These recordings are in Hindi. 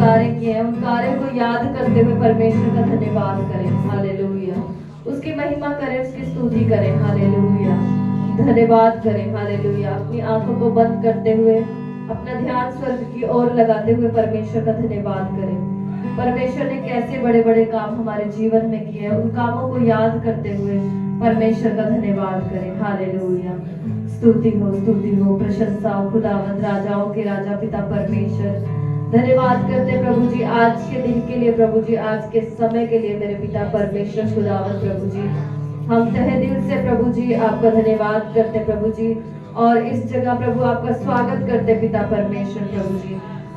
कार्य किए हैं, उन कार्यों को याद करते हुए परमेश्वर का धन्यवाद करें। हालेलुया। उसकी महिमा करें, उसकी स्तुति करें। हालेलुया। धन्यवाद करें। हालेलुया। अपनी आंखों को बंद करते हुए अपना ध्यान स्वर्ग की ओर लगाते हुए परमेश्वर का धन्यवाद करें। परमेश्वर ने कैसे बड़े बड़े काम हमारे जीवन में किए हैं, उन कामों को याद करते हुए परमेश्वर का धन्यवाद करें। हालेलुया। स्तुति हो, प्रशंसा हो खुदावंद, राजाओं के राजा पिता परमेश्वर। धन्यवाद करते प्रभु जी आज के दिन के लिए, प्रभु जी आज के समय के लिए मेरे पिता परमेश्वर खुदावंद। प्रभु जी हम तहे दिल से प्रभु जी आपका धन्यवाद करते प्रभु जी, और इस जगह प्रभु आपका स्वागत करते पिता परमेश्वर। प्रभु जी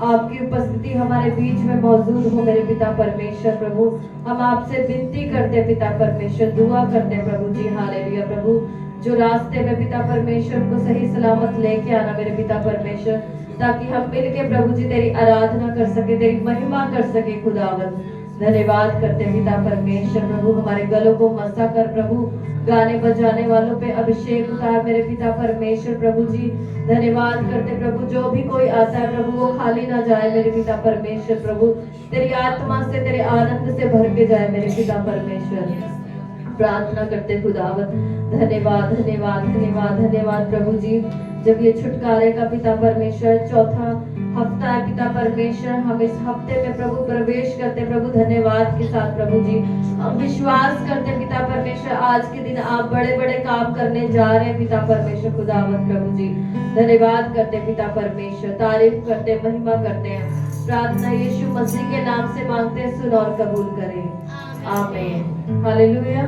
आपकी उपस्थिति हमारे बीच में मौजूद हो मेरे पिता परमेश्वर। प्रभु हम आपसे विनती करते पिता परमेश्वर, दुआ करते प्रभु जी। हालेलुया। प्रभु जो रास्ते में पिता परमेश्वर को सही सलामत लेके आना मेरे पिता परमेश्वर, ताकि हम मिलके प्रभु जी तेरी आराधना कर सके, तेरी महिमा कर सके खुदावंद। धन्यवाद करते पिता परमेश्वर। प्रभु हमारे गलों को मसा कर प्रभु, गाने बजाने वालों पे अभिषेक उतार मेरे पिता परमेश्वर। प्रभु जी धन्यवाद करते प्रभु, जो भी कोई आता है प्रभु वो खाली ना जाए मेरे पिता परमेश्वर। प्रभु तेरी आत्मा से, तेरे आनंद से भर के जाए मेरे पिता परमेश्वर। प्रार्थना करते खुदावंद। धन्यवाद धन्यवाद धन्यवाद धन्यवाद प्रभु जी। जब ये छुटकारे का पिता परमेश्वर चौथा हफ्ता है पिता परमेश्वर, हम इस हफ्ते में प्रभु प्रवेश करते प्रभु धन्यवाद के साथ। प्रभु जी हम विश्वास करते पिता परमेश्वर, आज के दिन आप बड़े बड़े काम करने जा रहे हैं पिता परमेश्वर खुदावंद। प्रभु जी धन्यवाद करते पिता परमेश्वर, तारीफ करते, महिमा करते हैं। प्रार्थना यीशु मसीह के नाम से मांगते हैं, सुन और कबूल करें। आमीन। Hallelujah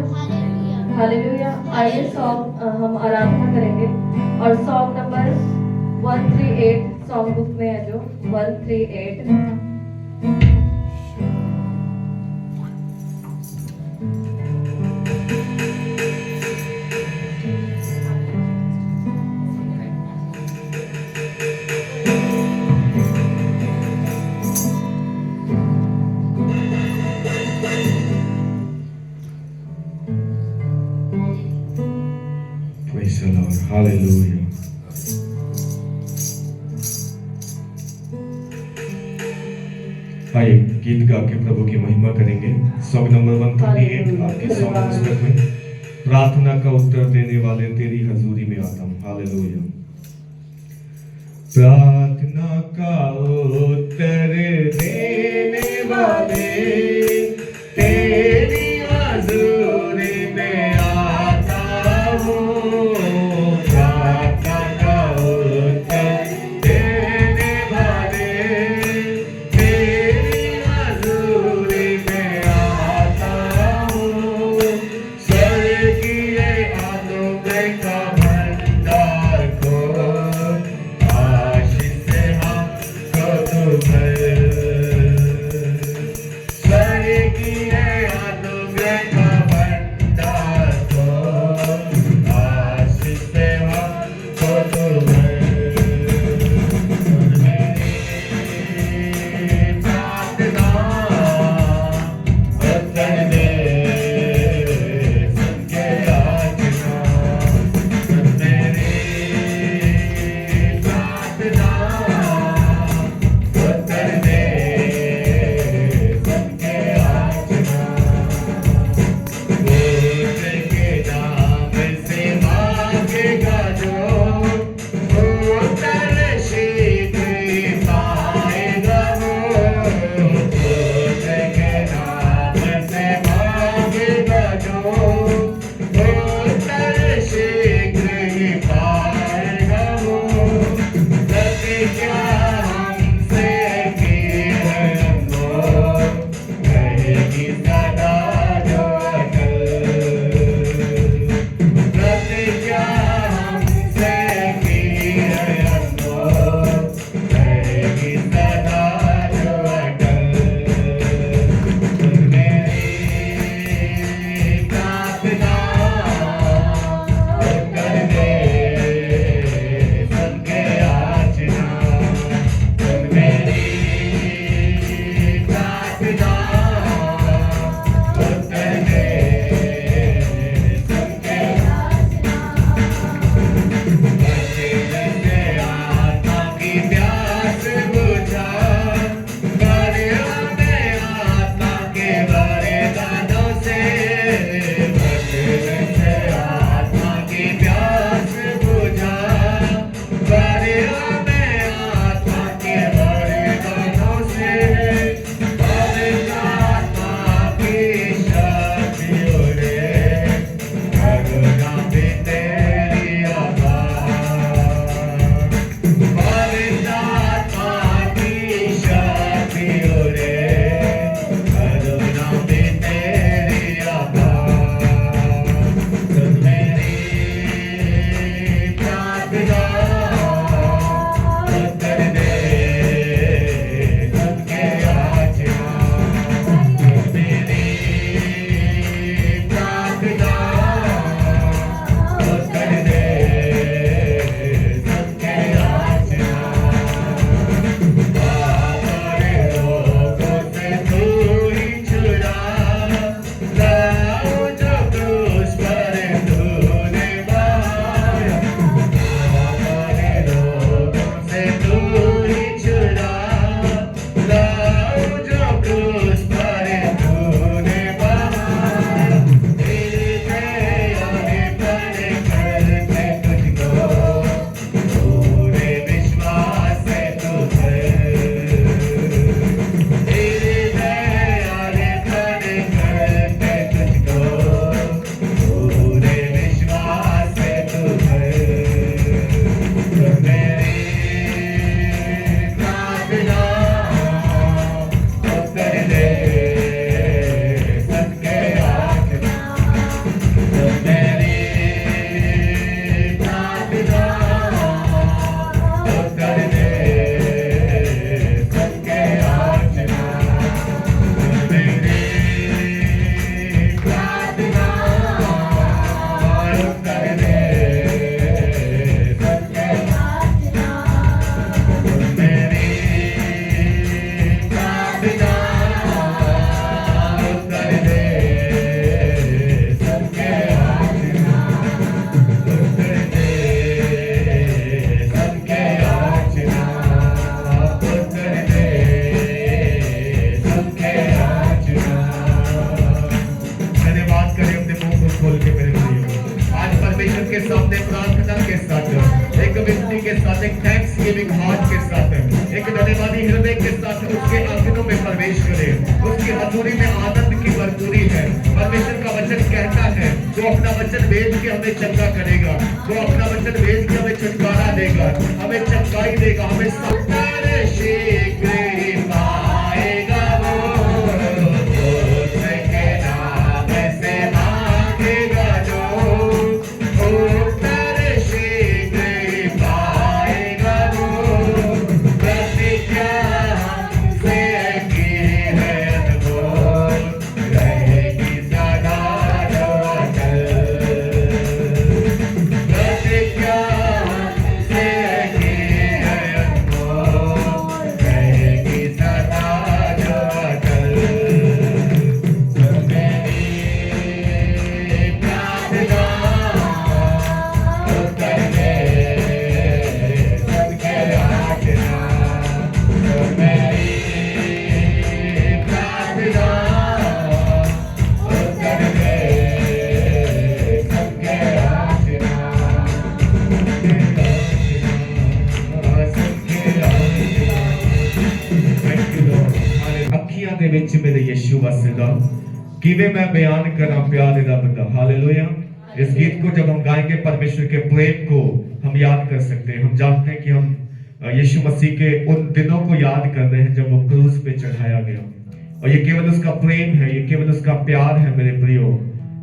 hallelujah. आइए सॉन्ग हम आराधना करेंगे, और सॉन्ग नंबर 138 सॉन्ग बुक में है जो 138। Praise the Lord. Hallelujah. आइए गीत गा के प्रभु की महिमा करेंगे। सॉन्ग नंबर 138 आपके सॉन्ग पुस्तक में, प्रार्थना का उत्तर देने वाले तेरी हजूरी में आता हूँ। हालेलुया। प्रार्थना का उत्तर देने वाले तेरी हजूरी में आता हूँ। प्रार्थना का उत्तर देने वाले तेरी हजूरी में आता हूँ। स्वर्गीय अनुग्रह का भंडार को आशीष से हमको तू भर। स्वर्गीय अनुग्रह का भंडार को के सामने प्रार्थना के साथ, एक विनती के साथ, एक थैंक्स गिविंग हार्ट के साथ, एक धन्यवादी हृदय के साथ उसके आंगनों में प्रवेश करें। उसकी हजूरी में आनंद की भरपूरी है। परमेश्वर का वचन कहता है जो अपना वचन भेज के हमें चंगा करेगा, वो अपना वचन भेज के हमें छुटकारा देगा, हमें चंगाई देगा, हमें संतान शीघ्र ही पाएगा वो, उसके नाम से मांगेगा जो, उत्तर शीघ्र ही पाएगा वो। प्रतिज्ञा हमसे की है अनमोल, रहेगी सदा जो अटल। प्रतिज्ञा हमसे की है अनमोल, रहेगी सदा जो अटल। सुन मेरी प्रार्थना, उत्तर दे सबके याचना। सुन मेरी प्रार्थना, उत्तर दे सबके याचना। ਅੱਖੀਆਂ ਦੇ ਵਿੱਚ ਮੇਰੇ ਯਿਸੂ ਵਸਦਾ ਕਿਵੇਂ मैं बयान करा प्यार रब दा। हालेलुया। इस गीत को जब हम गाएंगे परमेश्वर के प्रेम को हम याद कर सकते हैं। हम जानते हैं कि हम यीशु मसीह के उन दिनों को याद कर रहे हैं जब वो क्रूस पे चढ़ाया गया, और ये केवल उसका प्रेम है, ये केवल उसका प्यार है मेरे प्रियो,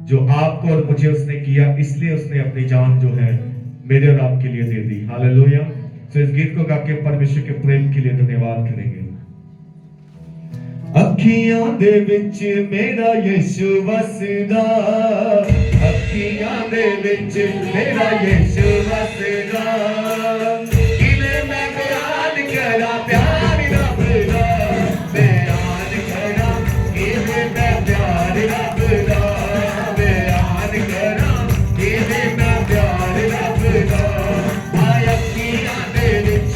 जो आपको और मुझे उसने किया, इसलिए उसने अपनी जान जो है मेरे और आपके लिए दे दी। हालेलुया। तो इस गीत को गा के परमेश्वर के प्रेम के लिए धन्यवाद करेंगे। ਅੱਖੀਆਂ ਦੇ ਵਿੱਚ ਮੇਰਾ ਯਿਸੂ ਵਸਦਾ, ਅੱਖੀਆਂ ਦੇ ਵਿੱਚ ਮੇਰਾ ਯਿਸੂ ਵਸਦਾ। ਕਿਵੇਂ ਮੈਂ ਬਿਆਨ ਕਰਾਂ ਪਿਆਰ ਰੱਬ ਦਾ, ਬਿਆਨ ਕਰਾਂ ਕਿਵੇਂ ਮੈਂ ਪਿਆਰ ਰੱਬ ਦਾ, ਬਿਆਨ ਕਰਾਂ ਕਿਵੇਂ ਮੈਂ ਪਿਆਰ ਰੱਬ ਦਾ। ਆ ਅੱਖੀਆਂ ਦੇ ਵਿੱਚ,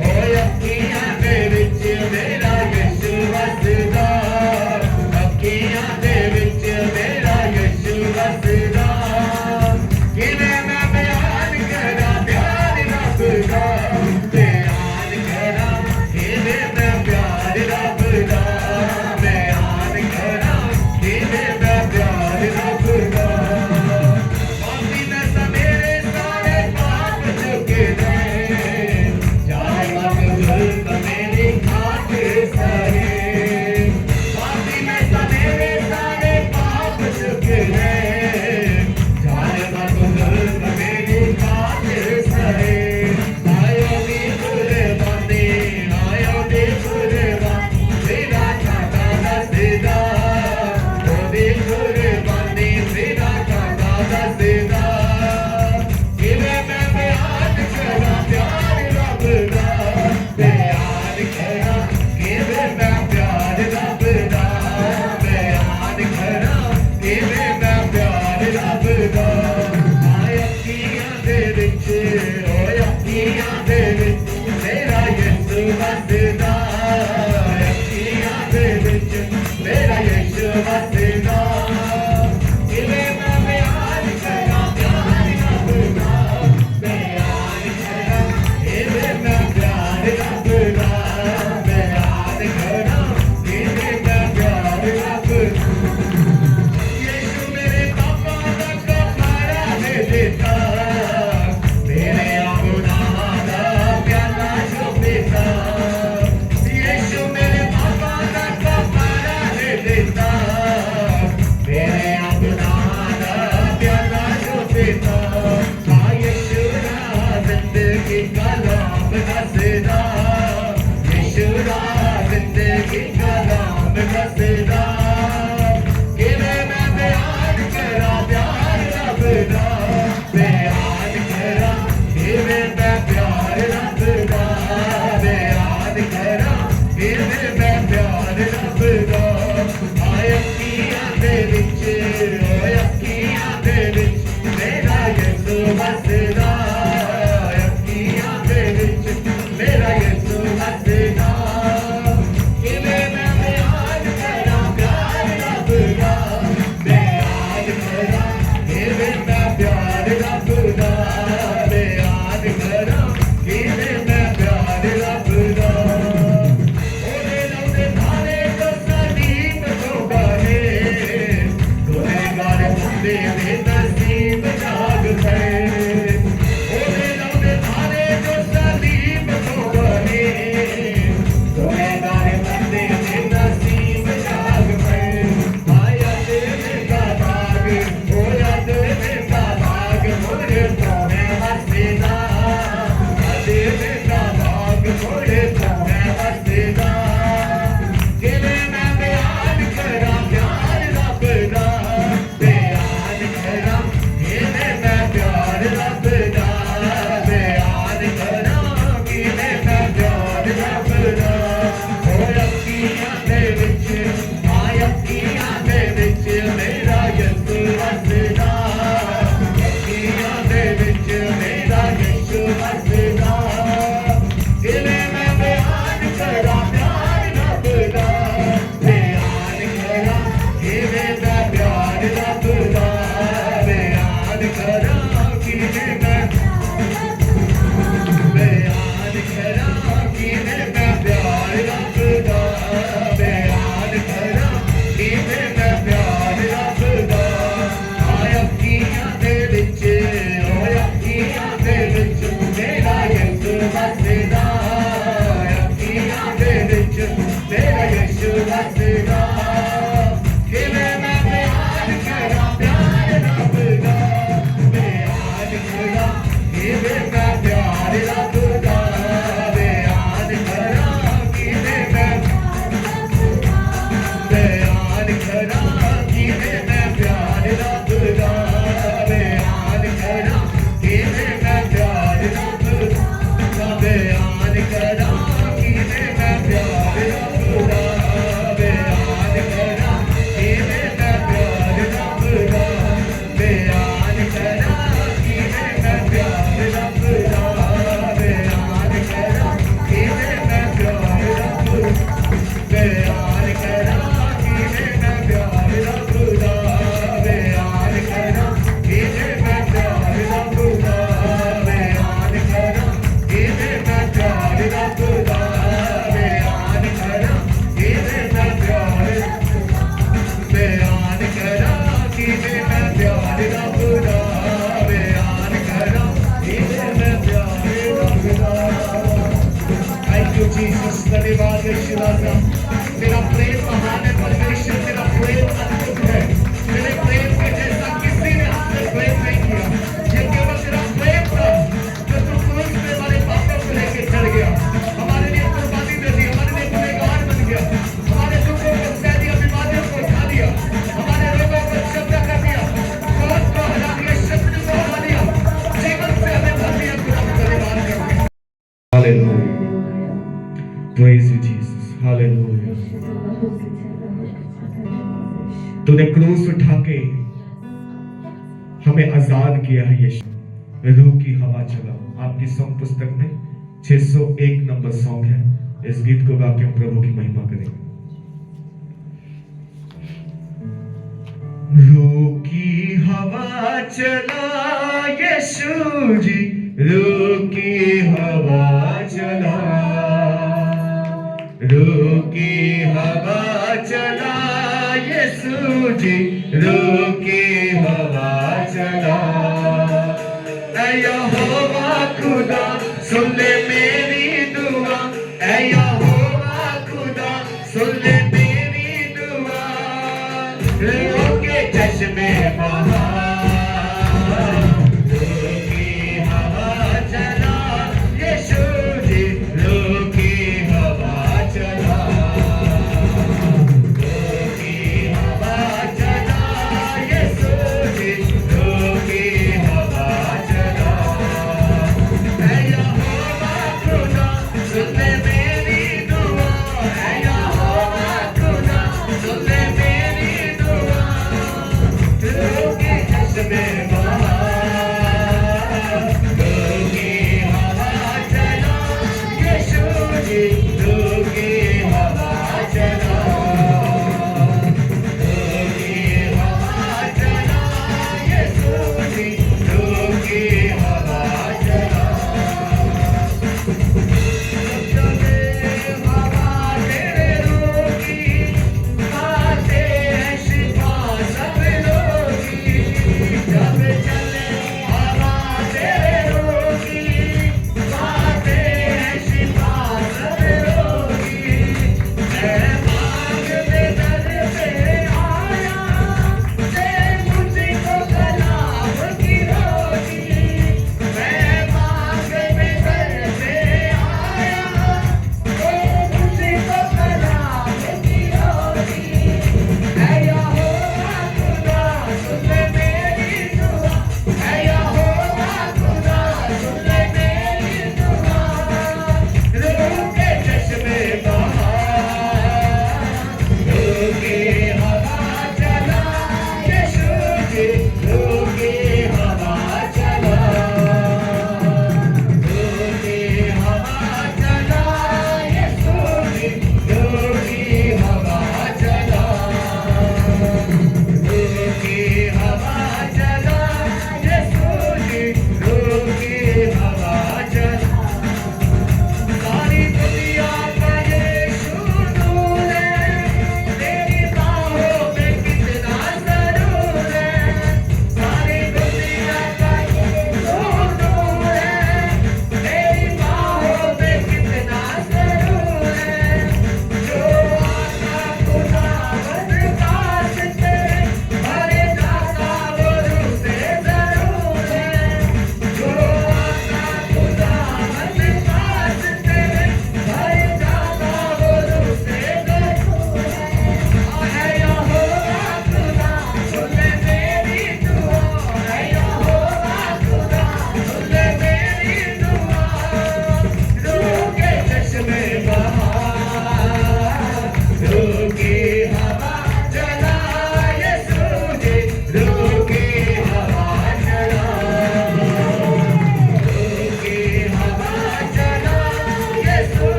ਓ ਅੱਖੀਆਂ ਦੇ ਵਿੱਚ ਮੇਰਾ ਯਿਸੂ ਵਸਦਾ, ਅੱਖੀਆਂ ਦੇ ਵਿੱਚ ਮੇਰਾ ਯਿਸੂ ਵਸਦਾ। ਕਿਵੇਂ ਮੈਂ ਬਿਆਨ ਕਰਾਂ ਪਿਆਰ ਰੱਬ ਦਾ, ਬਿਆਨ ਕਰਾਂ ਕਿਵੇਂ ਮੈਂ ਪਿਆਰ ਰੱਬ ਦਾ, ਬਿਆਨ ਕਰਾਂ ਕਿਵੇਂ ਮੈਂ ਪਿਆਰ ਰੱਬ ਦਾ। ਪਾਪੀ ਮੈਂ ਸਮੇਰੇ ਸਾਰੇ ਪਾਪ ਚੁੱਕੇ ਨੇ, ਜਾਏ ਮਨ ਜ਼ੁਲਮ ਮੇਰੀ ਖਾਤਰ ਸਾਰੇ। ਪਾਪੀ ਮੈਂ ਸਮੇਰੇ ਸਾਰੇ ਪਾਪ ਚੁੱਕੇ ਨੇ, ਜਾਏ ਮਨ ਜ਼ੁਲਮ ਮੇਰੀ ਖਾਤਰ ਸਾਰੇ। ਆਇਓ ਦੀ ਕੁਰਬਾਨੀ, ਆਇਓ ਦੀ ਕੁਰਬਾਨੀ, ਮੇਰਾ ਖਾਤਾ ਦੱਸਦਾ, ਉਹਦੀ ਕੁਰਬਾਨੀ ਮੇਰਾ ਖਾਤਾ ਦੱਸਦਾ। ਕਿਵੇਂ ਮੈਂ ਬਿਆਨ ਕਰਾਂ ਪਿਆਰ ਰੱਬ ਦਾ, ਬਿਆਨ ਕਰਾਂ ਕਿਵੇਂ ਮੈਂ ਪਿਆਰ ਰੱਬ ਦਾ, ਬਿਆਨ ਕਰਾਂ ਕਿਵੇਂ ਮੈਂ ਪਿਆਰ ਰੱਬ ਦਾ। ਆਏ ਅੱਖੀਆਂ ਦੇ ਵਿੱਚ, ਓਏ ਅੱਖੀਆਂ ਦੇ ਵਿੱਚ ਮੇਰਾ ਯਿਸੂ ਵਸਦਾ, ਅੱਖੀਆਂ ਦੇ ਵਿੱਚ ਮੇਰਾ ਯਿਸੂ ਵਸਦਾ। ਕਿਵੇਂ ਮੈਂ ਬਿਆਨ ਕਰਾਂ ਪਿਆਰ ਰੱਬ ਦਾ, ਬਿਆਨ ਕਰਾਂ ਕਿਵੇਂ ਮੈਂ ਪਿਆਰ ਰੱਬ ਦਾ, ਬਿਆਨ ਕਰਾਂ ਕਿਵੇਂ ਮੈਂ ਪਿਆਰ ਰੱਬ ਦਾ। ਯਿਸੂ ਮੇਰੇ ਪਾਪਾਂ ਦਾ ਕਫਾਰਾ ਦੇ ਦਿੱਤਾ, ਮੇਰੇ ਗੁਨਾਹਾਂ ਦਾ ਪਿਆਲਾ ਚੁੱਕਦਾ। ਯਿਸੂ ਮੇਰੇ ਪਾਪਾਂ ਦਾ ਕਫਾਰਾ ਦੇ ਦਿੱਤਾ, ਮੇਰੇ ਗੁਨਾਹਾਂ ਦਾ ਪਿਆਲਾ ਚੁੱਕਦਾ। ਆ ਯਿਸੂ ਦਾ ਜ਼ਿੰਦਗੀ ਕਲਾਮ ਦੱਸਦਾ, ਯਿਸੂ ਦਾ ਜ਼ਿੰਦਗੀ ਕਲਾਮ ਦੱਸਦਾ। ਕਿਵੇਂ ਮੈਂ ਬਿਆਨ ਕਰਾਂ ਪਿਆਰ ਰੱਬ ਦਾ, ਬਿਆਨ ਕਰਾਂ ਕਿਵੇਂ ਮੈਂ ਪਿਆਰ ਰੱਬ ਦਾ, ਬਿਆਨ ਕਰਾਂ ਕਿਵੇਂ ਮੈਂ ਪਿਆਰ ਰੱਬ ਦਾ। ਆਏ ਅੱਖੀਆਂ ਦੇ ਵਿੱਚ, ਓਏ ਅੱਖੀਆਂ ਦੇ ਵਿੱਚ ਮੇਰਾ ਯਿਸੂ ਵਸਦਾ, ਅੱਖੀਆਂ ਦੇ ਵਿੱਚ ਮੇਰਾ ਯਿਸੂ ਵਸਦਾ। ਕਿਵੇਂ ਮੈਂ ਬਿਆਨ ਕਰਾਂ ਪਿਆਰ ਰੱਬ ਦਾ, ਬਿਆਨ ਕਰਾਂ ਕਿਵੇਂ ਮੈਂ ਪਿਆਰ ਰੱਬ दा बयान करा किने मैं प्यार रब दा ओदे लौदे थारे तो सलीम तो गाने गुनहगार बंदे दे नसीब जाग गए ओदे लौदे थारे तो सलीम तो गाने गुनहगार बंदे दे नसीब जाग गए आया तेरे का भाग होया तेरे का भाग मोरे तोने हसीना तेरे का भाग मोरे तोने हसीना किने मैं बयान करा प्यार रब दा बयान करा किने मैं प्यार रब दा बयान करा किने मैं प्यार रब दा ओ अखियां दे विच अखियां दे विच मेरा यसू वसदा अखियां दे विच मेरा यसू वसदा किने मैं बयान करा प्यार रब दा बयान करा किने मैं प्यार रब दा बयान करा किने मैं बयान करा किने मैं प्यार रब दा बयान करा किने मैं प्यार रब दा आया अखियां दे विच अखियां दे विच मेरा यसू वसदा अखियां दे विच मेरा यसू वसदा किने मैं बयान करा प्यार रब दा बयान करा किने मैं प्यार रब दा बयान करा किने मैं बयान करा किने मैं प्यार रब दा बयान करा किने मैं प्यार रब दा बयान करा किने मैं प्यार रब दा बयान करा किने मैं प्यार रब दा बयान करा किने मैं प्यार रब दा बयान करा किने मैं प्यार रब बयान करा किने मैं प्यार रब दा बयान करा किने मैं प्यार रब दा बयान करा किने मैं प्यार रब दा बयान करा किने मैं प्यार बयान करा किने मैं प्यार रब दा बयान करा किने मैं प्यार रब दा थैंक यू जीसस धन्यवाद यीशु राजा तेरा प्रेम महान है परमेश्वर तेरा प्रेम अद्भुत है तेरे प्रेम के जैसा किसी ने हमसे प्रेम नहीं किया ये केवल तेरा प्रेम था जो तू क्रूस पे हमारे पापों को लेके चढ़ गया हमारे लिए कुर्बानी दे दी हमारे लिए गुनहगार बन गया हमारे दुखों को सह दिया बीमारियों को उठा लिया हमारे रोगों को चंगा कर दिया मौत को हरा दिया शत्रु को हरा दिया जीवन से हमें भर दिया खुदा धन्यवाद करते हैं Hallelujah. Praise you, Jesus. Hallelujah. तूने क्रूस उठा के हमें आजाद किया है यीशु रूह की हवा चला आपकी सॉन्ग पुस्तक में 601 नंबर सॉन्ग है इस गीत को गा के हम प्रभु की महिमा करेंगे रूह की हवा चला यीशु जी रूह की हवा चला रूह की हवा चला यीशु जी रूह की हवा चला ऐ यहोवा खुदा सुन ले मेरी दुआ ऐ यहोवा खुदा सुन ले मेरी दुआ रूह के चश्मे बहा Okay.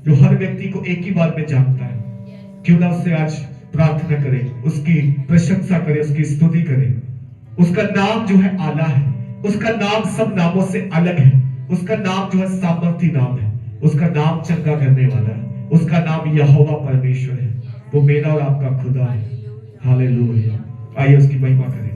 जो हर व्यक्ति को एक ही बार में जानता है। क्यों ना उससे आज प्रार्थना करें, उसकी प्रशंसा करें, उसकी स्तुति करें। उसका नाम जो है आला है, उसका नाम सब नामों से अलग है, उसका नाम जो है सामर्थी नाम है, उसका नाम चंगा करने वाला है, उसका नाम यहोवा परमेश्वर है। वो मेरा और आपका खुदा है। हालेलुया। आइए उसकी महिमा करेंगे।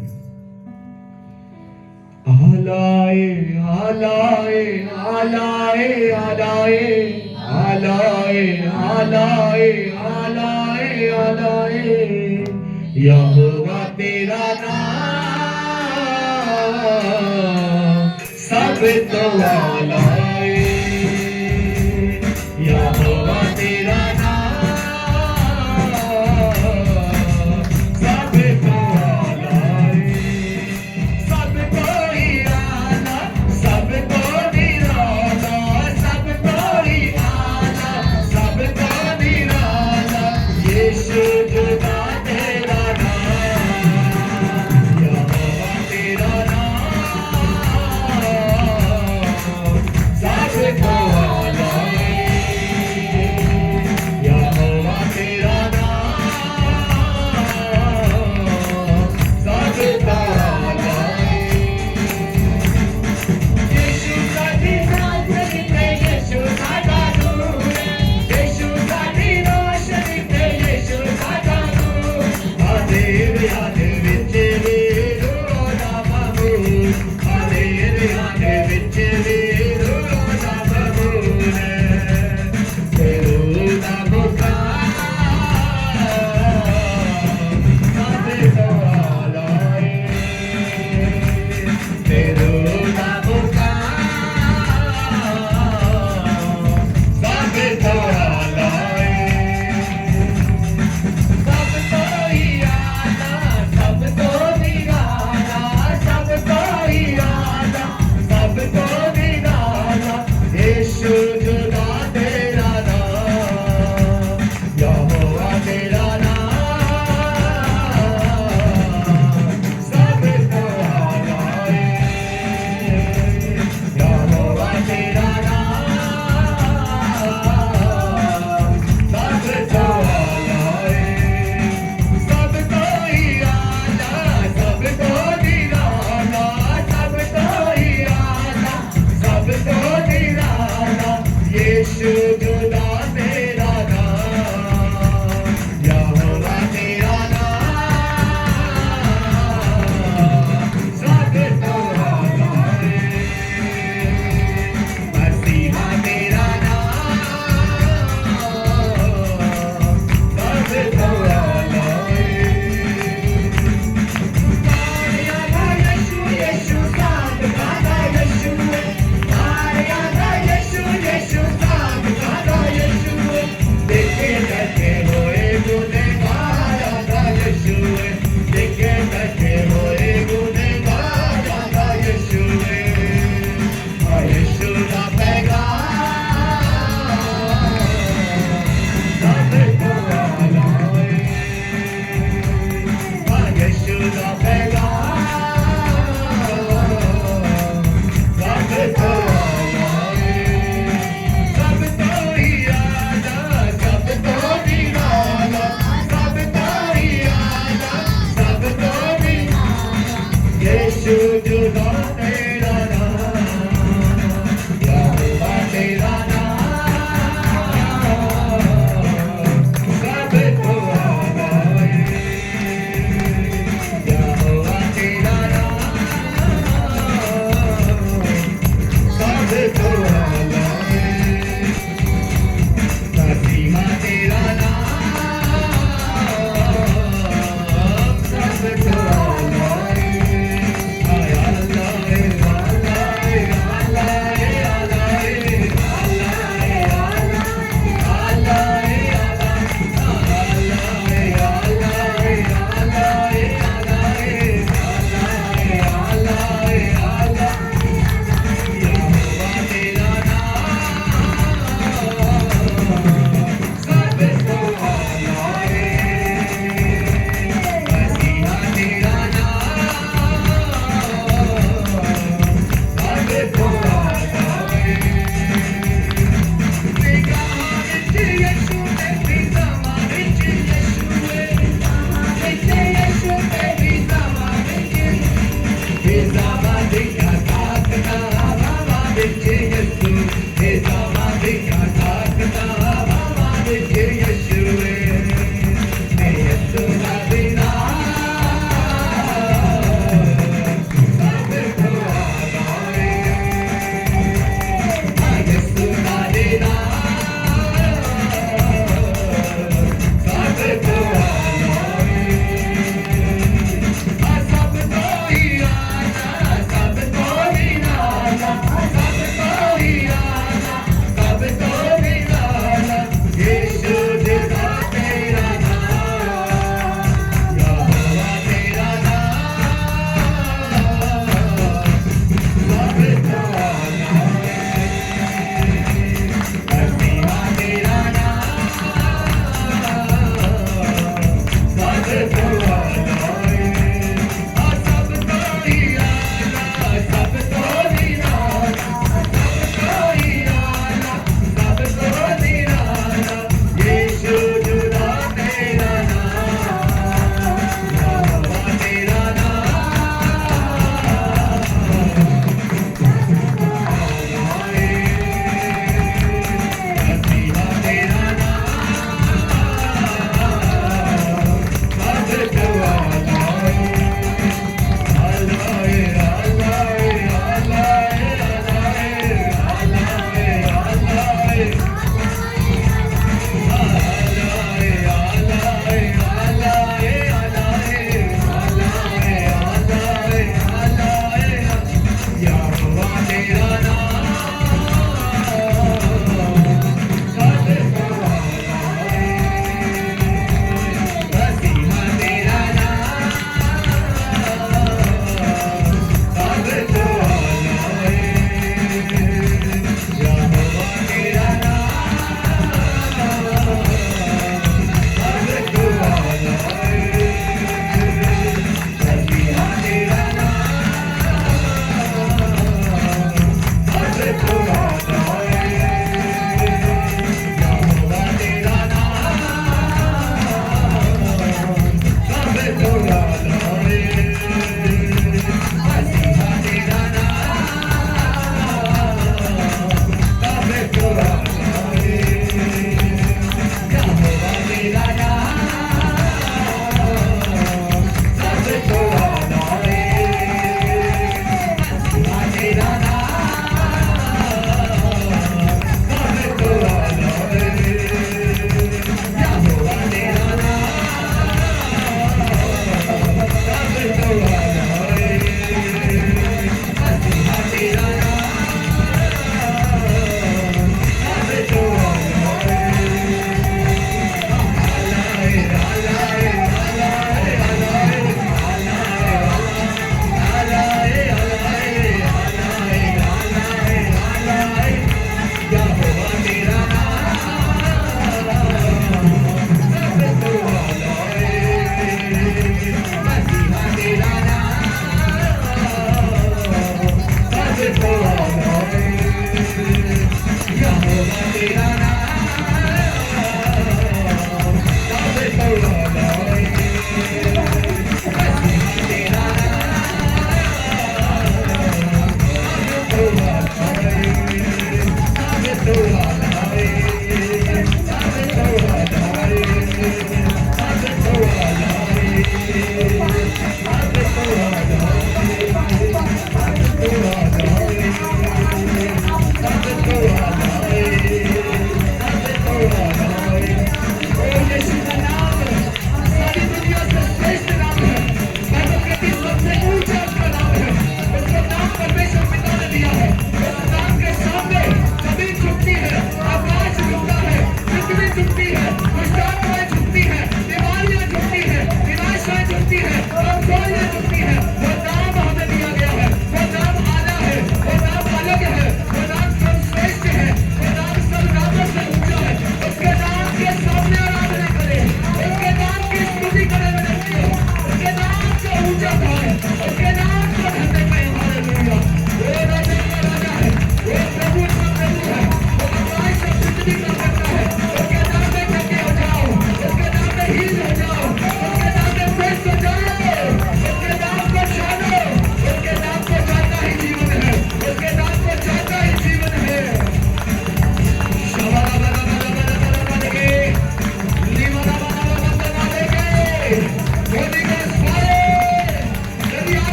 आलाए आलाए आलाए आलाए आलाए आलाए आलाए आलाए यहोवा तेरा नाम सब तो आलाए यहोवा तेरा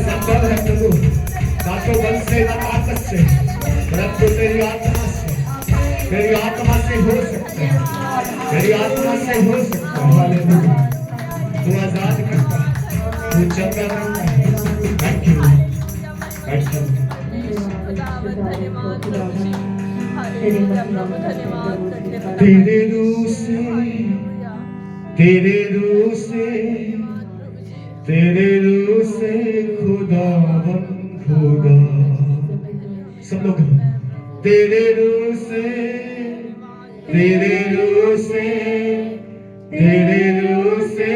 संभव है प्रभु, ना तो बल से ना ताकत से, परंतु तेरी आत्मा से हो सकता है, तेरी आत्मा से हो सकता है। हालेलुया, तू आजाद करता है, तू चंगा करता है। Thank you, thank you. तेरे रूह से, तेरे रूह से, तेरे रूह से खुदावन खुदा, सब लोग तेरे रूह से, तेरे रूह से, तेरे रूह से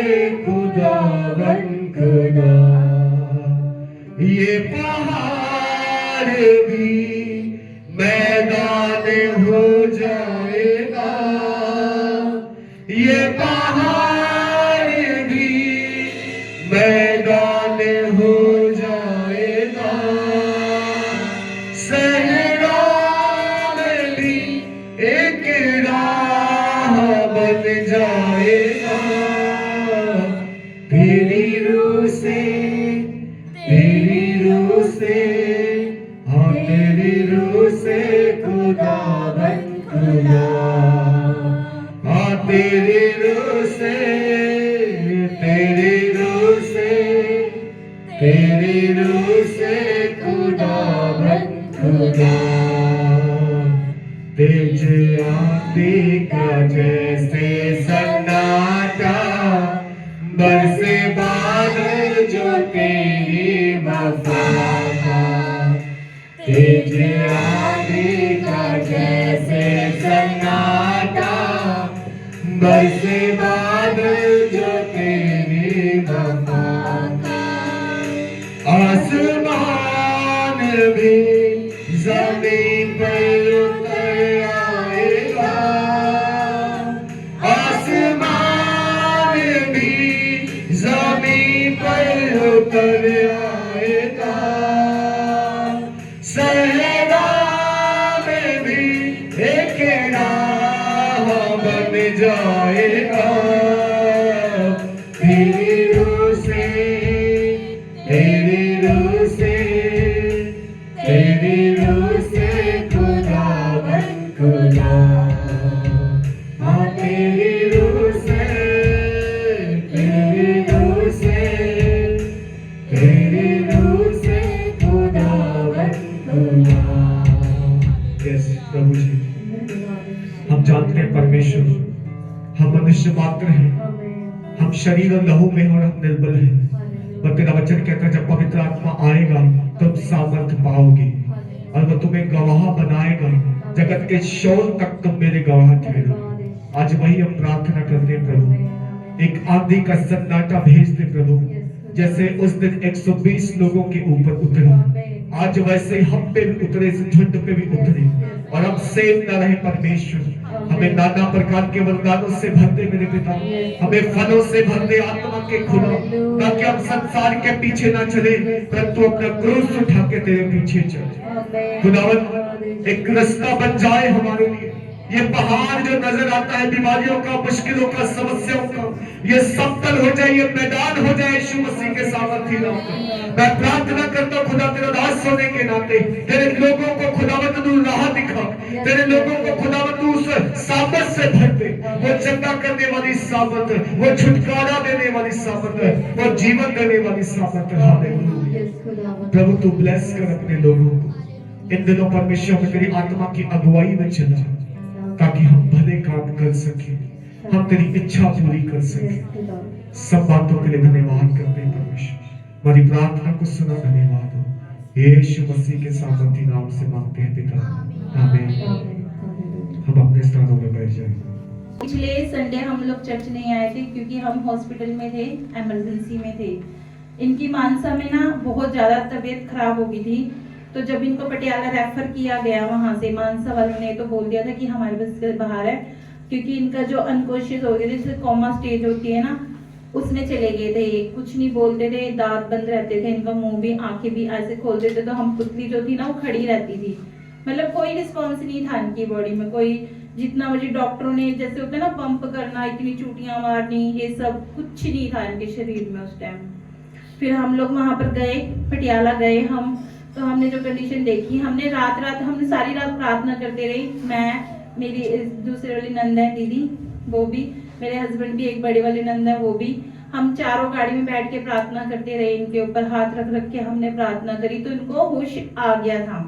खुदावन खुदा, ये पहाड़ भी मैदान हो जाएगा, ये पहाड़ भी मैदान हो जाएगा, सहरा में भी एक राह बन जाएगा, तेरी रूह से, तेरी रूह से, हाँ तेरी रूह से खुदावन खुदा, हाँ तेरी रूह से, तेरी रूह से, तेरी रूह से खुदावन खुदा, तेज आंधी का जैसे सन्नाटा, बरसे बादल जो तेरी वफा का, तेज आंधी का जैसे सन्नाटा, बरसे बादल जो तेरी वफा का, आसमान भी जमीन पर उतर आएगा, आसमान भी जमीन पर उतर आएगा, सहरा में भी एक राह बन जाएगा, तेरी रूह से, तेरी रूह से, तेरी रूह से खुदावन खुदा, हाँ तेरी रूह से, तेरी रूह से, तेरी रूह से खुदावन खुदा। यस प्रभु जी, हम जानते हैं परमेश्वर, हम मनुष्य मात्र हैं, हम शरीर और लहू में और हम निर्बल हैं, पर तेरा वचन कहता है जब पवित्र आत्मा आएगा तुम सामर्थ पाओगे और वो तुम्हें गवाह बनाएगा, जगत के शोर तक तुम मेरे गवाह ठहरोगे। आज वही हम प्रार्थना करते हैं प्रभु, एक आंधी का सन्नाटा भेज दे प्रभु, जैसे उस दिन 120 लोगों के ऊपर उतरा, आज वैसे हम पे भी उतरे, इस झुंड पे भी उतरे और हम सेव न रहे परमेश्वर, हमें नाना प्रकार के वरदानों से भर दे मेरे पिता, हमें फलों से भर दे आत्मा के खुदा, ताकि हम संसार के पीछे ना चले परंतु अपना क्रूस उठा के तेरे पीछे चले। खुदावन एक रास्ता बन जाए हमारे लिए, ये पहाड़ जो नजर आता है बीमारियों का, मुश्किलों का, समस्याओं का, ये समतल हो जाए, ये मैदान हो जाए यीशु मसीह के सामर्थी नाम में। मैं प्रार्थना करता हूँ खुदा तेरा दास होने के नाते तेरे लोगों को खुदावंद तू राह दिखा, तेरे लोगों को खुदावंद तू उस सामर्थ से भर दे, वो चंगा करने वाली सामर्थ, वो छुटकारा देने वाली सामर्थ, वो जीवन देने वाली सामर्थ। हालेलुया प्रभु तू ब्लेस कर अपने लोगों को इन दिनों परमेश्वर में तेरी आत्मा की अगुवाई में चला, ताकि हम भले काम कर सके, हम तेरी इच्छा पूरी कर सके। सब बातों के लिए धन्यवाद करते हैं परमेश्वर, हमारी प्रार्थना को सुना, धन्यवाद हो यीशु मसीह के सामर्थी नाम से मांगते हैं पिता, आमीन। हम अपने स्थानों में बैठ जाएं। पिछले संडे हम लोग चर्च नहीं आए थे क्योंकि हम हॉस्पिटल में थे, इमरजेंसी में थे। इनकी मानसा में ना बहुत ज्यादा तबीयत खराब हो गई थी, तो जब इनको पटियाला रेफर किया गया वहां से, मानसा वालों ने तो बोल दिया था कि हमारे बस से बाहर है, क्योंकि इनका जो अनकॉन्शियस हो गया, जैसे कोमा स्टेज होती है ना, उसमें चले गए थे। कुछ नहीं बोलते थे, दांत बंद रहते थे, इनका मुंह भी आंखें भी ऐसे खोल देते, तो हम पुतली जो थी ना वो खड़ी रहती थी, मतलब कोई रिस्पॉन्स नहीं था इनकी बॉडी में, कोई जितना मुझे डॉक्टरों ने जैसे होता है ना पंप करना, इतनी चूटियां मारनी, ये सब कुछ नहीं था इनके शरीर में उस टाइम। फिर हम लोग वहाँ पर गए, पटियाला गए हम, तो हमने जो कंडीशन देखी, हमने हमने सारी रात प्रार्थना करते रही। मैं, मेरी दूसरे वाली नंद है दीदी, वो भी, मेरे हस्बैंड भी, एक बड़े वाली नंद है वो भी, हम चारों गाड़ी में बैठ के प्रार्थना करते रहे। इनके ऊपर हाथ रख रख के हमने प्रार्थना करी, तो इनको होश आ गया था।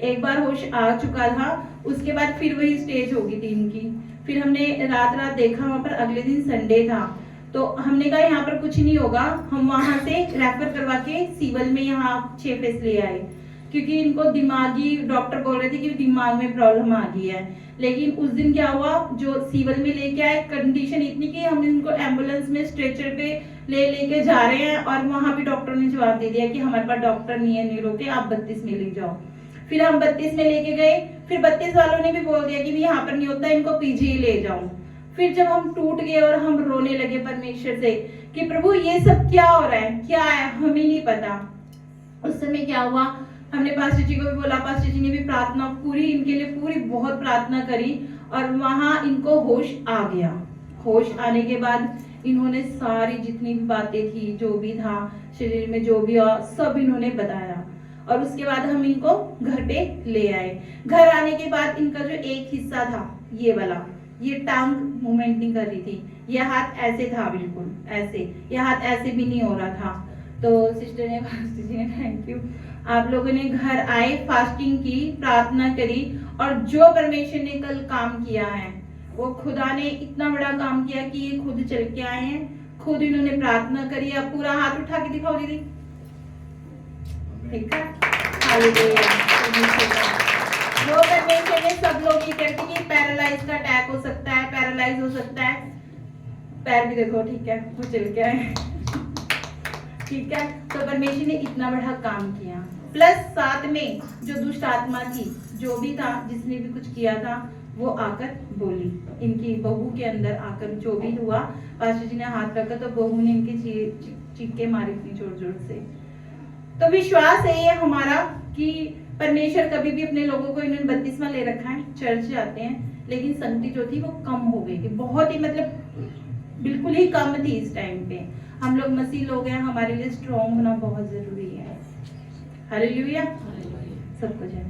एक बार होश आ चुका था, उसके बाद फिर वही स्टेज हो गई थी इनकी। फिर हमने रात देखा वहाँ पर, अगले दिन संडे था, तो हमने कहा यहाँ पर कुछ नहीं होगा, हम वहां से रेफर करवा के सिविल में यहाँ 6 फेस ले आए, क्योंकि इनको दिमागी, डॉक्टर बोल रहे थे कि दिमाग में प्रॉब्लम आ गई है। लेकिन उस दिन क्या हुआ, जो सिविल में लेके आए, कंडीशन इतनी कि हम इनको एम्बुलेंस में स्ट्रेचर पे लेके जा रहे हैं, और वहां भी डॉक्टर ने जवाब दे दिया कि हमारे पास डॉक्टर नहीं है, नहीं रोके, आप 32 में ले जाओ। फिर हम 32 में लेके गए, फिर 32 वालों ने भी बोल दिया कि यहाँ पर नहीं होता, इनको पीजी ले जाओ। फिर जब हम टूट गए और हम रोने लगे परमेश्वर से कि प्रभु ये सब क्या हो रहा है, क्या है, हमें नहीं पता। उस समय क्या हुआ, हमने पास्टर जी को भी बोला, पास्टर जी ने भी प्रार्थना पूरी इनके लिए पूरी बहुत प्रार्थना करी, और वहां इनको होश आ गया। होश आने के बाद इन्होंने सारी जितनी भी बातें थी, जो भी था शरीर में, जो भी सब इन्होंने बताया, और उसके बाद हम इनको घर पे ले आए। घर आने के बाद इनका जो एक हिस्सा था, ये वाला, ये टांग मूवमेंट नहीं कर रही थी, ये हाथ ऐसे था, बिल्कुल ऐसे, ये हाथ ऐसे भी नहीं हो रहा था। तो सिस्टर ने, पास्टर जी ने, थैंक यू, आप लोगों ने घर आए, फास्टिंग की, प्रार्थना करी, और जो परमेश्वर ने कल काम किया है, वो खुदा ने इतना बड़ा काम किया कि ये खुद चल के आए हैं, खुद इन्होंने प्रार्थना करी। अब पूरा हाथ उठा के दिखाओ दीदी, ठीक है, हालेलुया। वो परमेश्वर ने, सब लोग ये कहते कि पैरालाइज का अटैक हो सकता है, पैरालाइज हो सकता है, पैर भी देखो, ठीक है, वो चल के आए, ठीक है। तो परमेश्वर ने इतना बड़ा काम किया, प्लस साथ में जो दुष्ट आत्मा थी, जो भी था, जिसने भी कुछ किया था, वो आकर बोली, इनकी बहू के अंदर आकर जो भी हुआ, पास्टर जी ने हाथ रखा तो बहू ने इनके चीखे मारी इतनी जोर जोर से। तो विश्वास है ये हमारा कि परमेश्वर कभी भी अपने लोगों को, इन्होंने 32वां ले रखा है, चर्च जाते हैं, लेकिन संगति जो थी वो कम हो गई थी, बहुत ही, मतलब बिल्कुल ही कम थी इस टाइम पे। हम लोग मसीह लोग हैं, हमारे लिए स्ट्रॉन्ग होना बहुत जरूरी है। हालेलुया, सबको जय।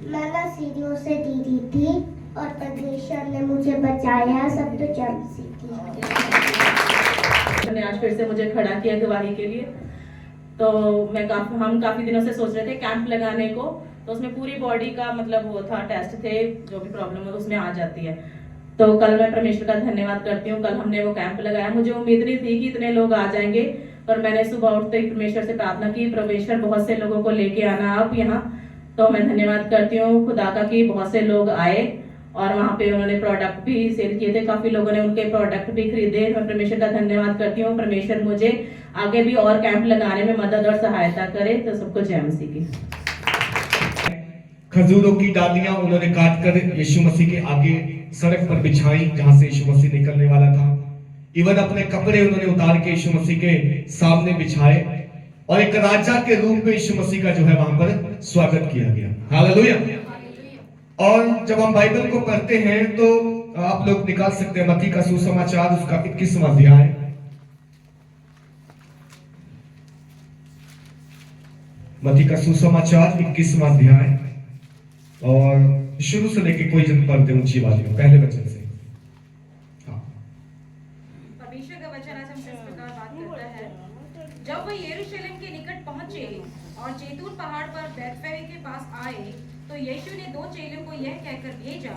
मैं ना सीढ़ियों से गिरी थी और परमेश्वर ने मुझे बचाया, सब तो जब सीखी। ने आज फिर से मुझे खड़ा किया गवाही के लिए। तो हम काफी दिनों से सोच रहे थे कैंप लगाने को, तो उसमें पूरी बॉडी का मतलब वो था, टेस्ट थे, जो भी प्रॉब्लम है उसमें आ जाती है। तो कल मैं परमेश्वर का धन्यवाद करती हूँ, कल हमने वो कैंप लगाया। मुझे उम्मीद नहीं थी कि इतने लोग आ जाएंगे, पर मैंने सुबह उठते ही परमेश्वर से प्रार्थना की, परमेश्वर बहुत से लोगों को लेके आना आप यहाँ। तो मैं धन्यवाद करती हूँ खुदा का कि बहुत से लोग आए और वहाँ पे उन्होंने प्रोडक्ट भी सेल किए थे, काफी लोगों ने उनके प्रोडक्ट भी खरीदे। मैं परमेश्वर का धन्यवाद करती हूँ, परमेश्वर मुझे आगे भी और कैंप लगाने में मदद और सहायता करे। तो सबको जय मसीह की। खजूरों की डालियां उन्होंने काट कर यीशु मसीह के आगे सड़क पर बिछाई, जहां से यीशु मसीह निकलने वाला था। इवन अपने कपड़े उन्होंने उतार के यीशु मसीह के सामने बिछाए, और एक राजा के रूप में यीशु मसीह का जो है वहां पर स्वागत किया गया। हालेलुया। और जब हम बाइबल को पढ़ते हैं तो आप लोग निकाल सकते हैं मत्ती का सुसमाचार, उसका 21वां अध्याय। मत्ती का सुसमाचार 21वां अध्याय, और शुरू से लेके कोई जन पढ़ते ऊंची आवाज में, पहले वचन से। परमेश्वर का वचन आज हमसे इस प्रकार बात करता है। जब वह यरूशलेम के निकट पहुंचे और जैतून पहाड़ पर बैतफगे के पास आए, तो यीशु ने 2 चेलों को यह कहकर भेजा,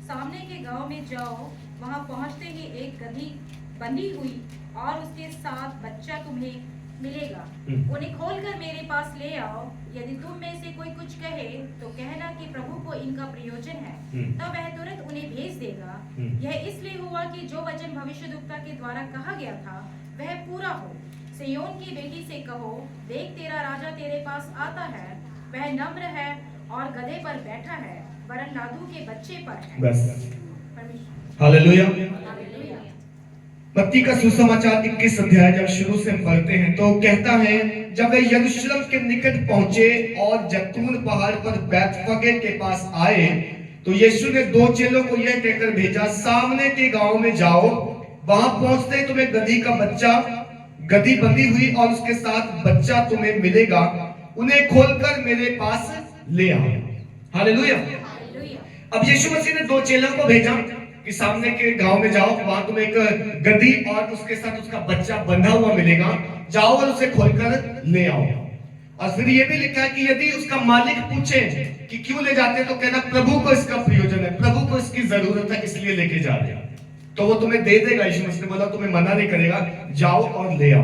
सामने के गांव में जाओ, वहां पहुंचते ही एक गधी बंधी हुई और उसके साथ बच्चा तुम्हें मिलेगा, उन्हें खोलकर मेरे पास ले आओ। यदि तुम में से कोई कुछ कहे तो कहना कि प्रभु को इनका प्रयोजन है, तब वह तुरंत उन्हें भेज देगा। यह इसलिए हुआ कि जो वचन भविष्यद्वक्ता के द्वारा कहा गया था वह पूरा हो। सिय्योन की बेटी से कहो, देख तेरा राजा तेरे पास आता है, वह नम्र है और गधे पर बैठा है, वरन लादू के बच्चे पर है। बस, हालेलुया। मत्ती का सुसमाचार 21 अध्याय जब शुरू से पढ़ते हैं तो कहता है, जब वे यरूशलेम के निकट पहुंचे और जैतून पहाड़ पर बैतफगे के पास आए, तो यीशु ने 2 चेलों को यह कहकर भेजा, सामने के गांव में जाओ, वहां पहुंचते ही तुम्हें गधी का बच्चा गदही बंधी हुई और उसके साथ बच्चा तुम्हें मिलेगा, उन्हें खोलकर मेरे पास ले आओ। हालेलुया। अब यीशु मसीह ने 2 चेलों को भेजा कि सामने के गांव में जाओ, वहां तुम्हें एक गदही और उसके साथ उसका बच्चा बंधा हुआ मिलेगा, जाओ और उसे खोलकर ले आओ। और फिर ये भी लिखा है कि यदि उसका मालिक पूछे कि क्यों ले जाते हैं, तो कहना प्रभु को इसका प्रयोजन है, प्रभु को इसकी जरूरत है, इसलिए लेके जा रहे हैं, तो वो तुम्हें दे देगा। यीशु मसीह ने बोला तुम्हें मना नहीं करेगा, जाओ और ले आओ।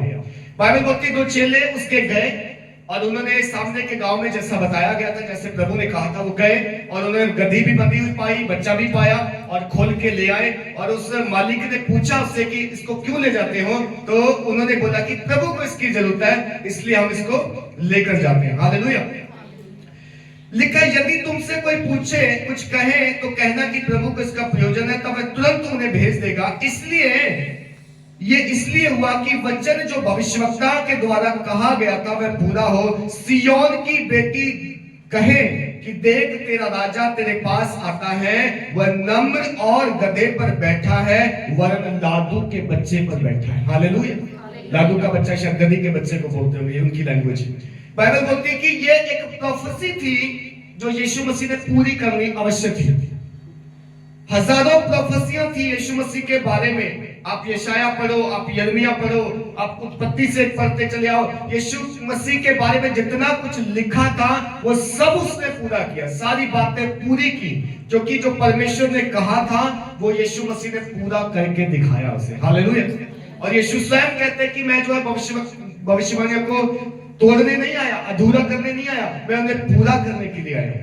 बाइबल बोलती 2 चेले उसके गए और उन्होंने सामने के गांव में जैसा बताया गया था, जैसे प्रभु ने कहा था, वो गए और उन्होंने गदही भी बंधी हुई पाई, बच्चा भी पाया और खोल के ले आए। और उस मालिक ने पूछा उससे कि इसको क्यों ले जाते हो, तो उन्होंने बोला कि प्रभु को इसकी जरूरत है, इसलिए हम इसको लेकर जाते हैं। हालेलुया। लिखा यदि तुमसे कोई पूछे कुछ कहे तो कहना कि प्रभु को इसका प्रयोजन है, तब वह तुरंत उन्हें भेज देगा। इसलिए हुआ कि वचन जो भविष्यवक्ता के द्वारा कहा गया था वह पूरा हो। सिय्योन की बेटी कहे कि देख तेरा राजा तेरे पास आता है, वह नम्र और गधे पर बैठा है, वरन लादू के बच्चे पर बैठा है। हालेलुया। लादू का बच्चा शायद गधी के बच्चे को बोलते हैं, ये उनकी लैंग्वेज है। बाइबल बोलती है कि ये एक प्रोफेसी थी जो यीशु मसीह ने पूरी करनी आवश्यक थी। हजारों प्रोफेसियां थी यीशु मसीह के बारे में। आप यशाया पढ़ो, आप यिर्मयाह पढ़ो, आप उत्पत्ति से पढ़ते चले आओ, यीशु मसीह के बारे में जितना कुछ लिखा था वो सब उसने पूरा किया, सारी बातें पूरी की, जो कि जो परमेश्वर ने कहा था वो यीशु मसीह ने पूरा करके दिखाया उसे। हालेलुया। और यीशु स्वयं कहते हैं कि मैं जो है भविष्यवाणियों को तोड़ने नहीं आया, अधूरा करने नहीं आया, मैं उन्हें पूरा करने के लिए आया।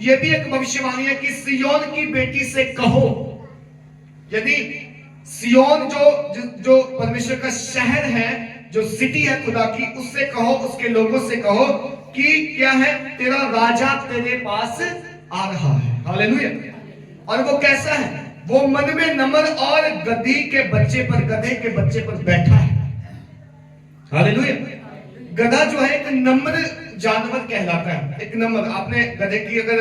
यह भी एक भविष्यवाणी है कि सिय्योन की बेटी से कहो, यदि सिय्योन जो परमेश्वर का शहर है, जो सिटी है खुदा की, उससे कहो, उसके लोगों से कहो कि क्या है, तेरा राजा तेरे पास आ रहा है। हालेलुया। और वो कैसा है, वो मन में नम्र और गधी के बच्चे पर, गधे के बच्चे पर बैठा है। हालेलुया। गधा जो है एक नम्र जानवर कहलाता है, एक नम्र। आपने गधे की अगर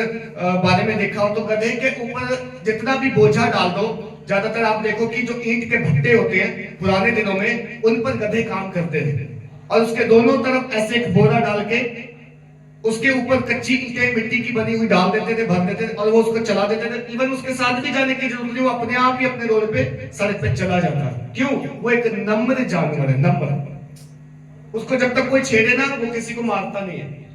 बारे में देखा हो तो गधे के ऊपर जितना भी बोझा डाल दो, ज्यादातर आप देखो कि जो ईंट के भट्टे होते हैं पुराने दिनों में, उन पर गधे काम करते थे और उसके दोनों तरफ ऐसे एक बोरा डाल के उसके ऊपर कच्ची ईंटें मिट्टी की बनी हुई डाल देते थे, भर देते थे और वो उसको चला देते थे। इवन उसके साथ भी जाने की जरूरत नहीं, वो अपने आप ही अपने रोड पे, सड़क पे चला जाता है। क्यों? वो एक नम्र जानवर है, नम्र। उसको जब तक कोई छेड़े ना, वो किसी को मारता नहीं है।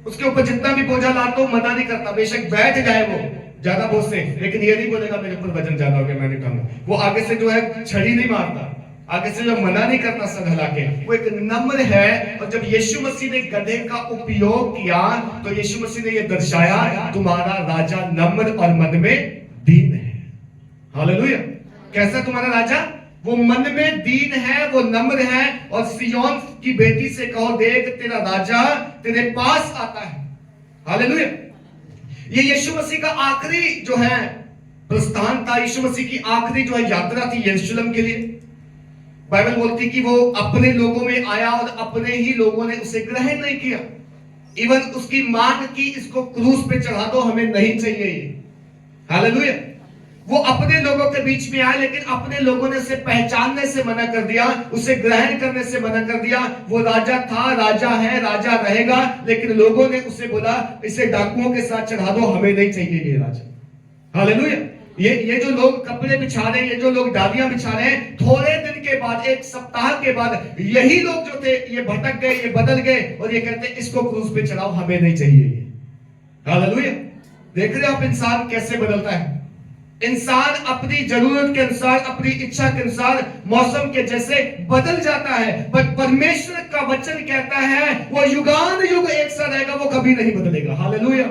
उसके ऊपर जितना भी बोझा लाता, मना नहीं करता, बेशक बैठ जाए वो ज्यादा बोझ से, लेकिन ये नहीं बोलेगा मेरे ऊपर वजन ज्यादा हो गया, मैंने कहा। वो आगे से जो है छड़ी नहीं मारता, आगे से जो मना नहीं करता सर हिला के, वो एक नम्र है। और जब यीशु मसीह ने गधे का उपयोग किया तो यीशु मसीह ने यह दर्शाया, तुम्हारा राजा नम्र और मन में दीन है। हालेलुया। कैसा तुम्हारा राजा? वो मन में दीन है, वो नम्र है। और सिय्योन की बेटी से कहो, देख तेरा राजा तेरे पास आता है। हालेलुया। ये यीशु मसीह का आखिरी जो है प्रस्थान था, यीशु मसीह की आखिरी जो है यात्रा थी यरूशलेम के लिए। बाइबल बोलती कि वो अपने लोगों में आया और अपने ही लोगों ने उसे ग्रहण नहीं किया। इवन उसकी मांग की, इसको क्रूस पे चढ़ा दो, हमें नहीं चाहिए ये। हालेलुया। वो अपने लोगों के बीच में आए, लेकिन अपने लोगों ने उसे पहचानने से मना कर दिया, उसे ग्रहण करने से मना कर दिया। वो राजा था, राजा है, राजा रहेगा, लेकिन लोगों ने उसे बोला इसे डाकुओं के साथ चढ़ा दो, हमें नहीं चाहिए ये राजा। हालेलुया। ये जो लोग कपड़े बिछा रहे हैं, ये जो लोग डालियां बिछा रहे हैं, थोड़े दिन के बाद, एक सप्ताह के बाद यही लोग जो थे ये भटक गए, ये बदल गए और ये कहते इसको क्रूस पे चढ़ाओ, हमें नहीं चाहिए ये। हालेलुया। देख रहे हो आप इंसान कैसे बदलता है। इंसान अपनी जरूरत के अनुसार, अपनी इच्छा के अनुसार, मौसम के जैसे बदल जाता है, पर परमेश्वर का वचन कहता है वो युगान युग एक सा रहेगा, वो कभी नहीं बदलेगा। हालेलुया।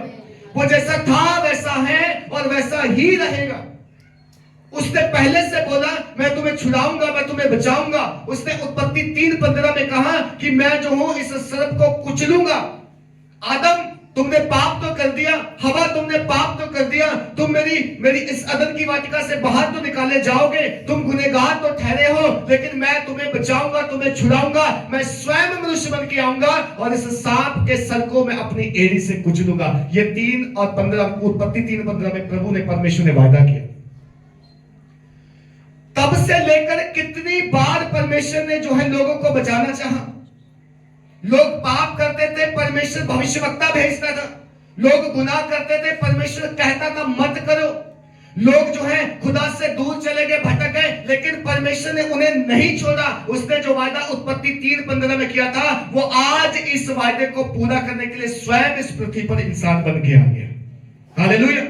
वो जैसा था वैसा है और वैसा ही रहेगा। उसने पहले से बोला मैं तुम्हें छुड़ाऊंगा, मैं तुम्हें बचाऊंगा। उसने उत्पत्ति 3:15 में कहा कि मैं जो हूं इस सर्प को कुचलूंगा। आदम तुमने पाप तो कर दिया, हवा तुमने पाप तो कर दिया, तुम मेरी इस अदन की वाटिका से बाहर तो निकाले जाओगे, तुम गुनहगार तो ठहरे हो, लेकिन मैं तुम्हें बचाऊंगा, तुम्हें छुड़ाऊंगा। मैं स्वयं मनुष्य बन के आऊंगा और इस सांप के सर को मैं अपनी एड़ी से कुचलूंगा। ये 3 और 15 उत्पत्ति 3:15 में प्रभु ने, परमेश्वर ने वादा किया। तब से लेकर कितनी बार परमेश्वर ने जो है लोगों को बचाना चाहा। लोग पाप करते थे, परमेश्वर भविष्यवक्ता भेजता था। लोग गुनाह करते थे, परमेश्वर कहता था मत करो। लोग जो है खुदा से दूर चले गए, भटक गए, लेकिन परमेश्वर ने उन्हें नहीं छोड़ा। उसने जो वायदा उत्पत्ति 3:15 में किया था, वो आज इस वायदे को पूरा करने के लिए स्वयं इस पृथ्वी पर इंसान बन के आ गया। हालेलुया।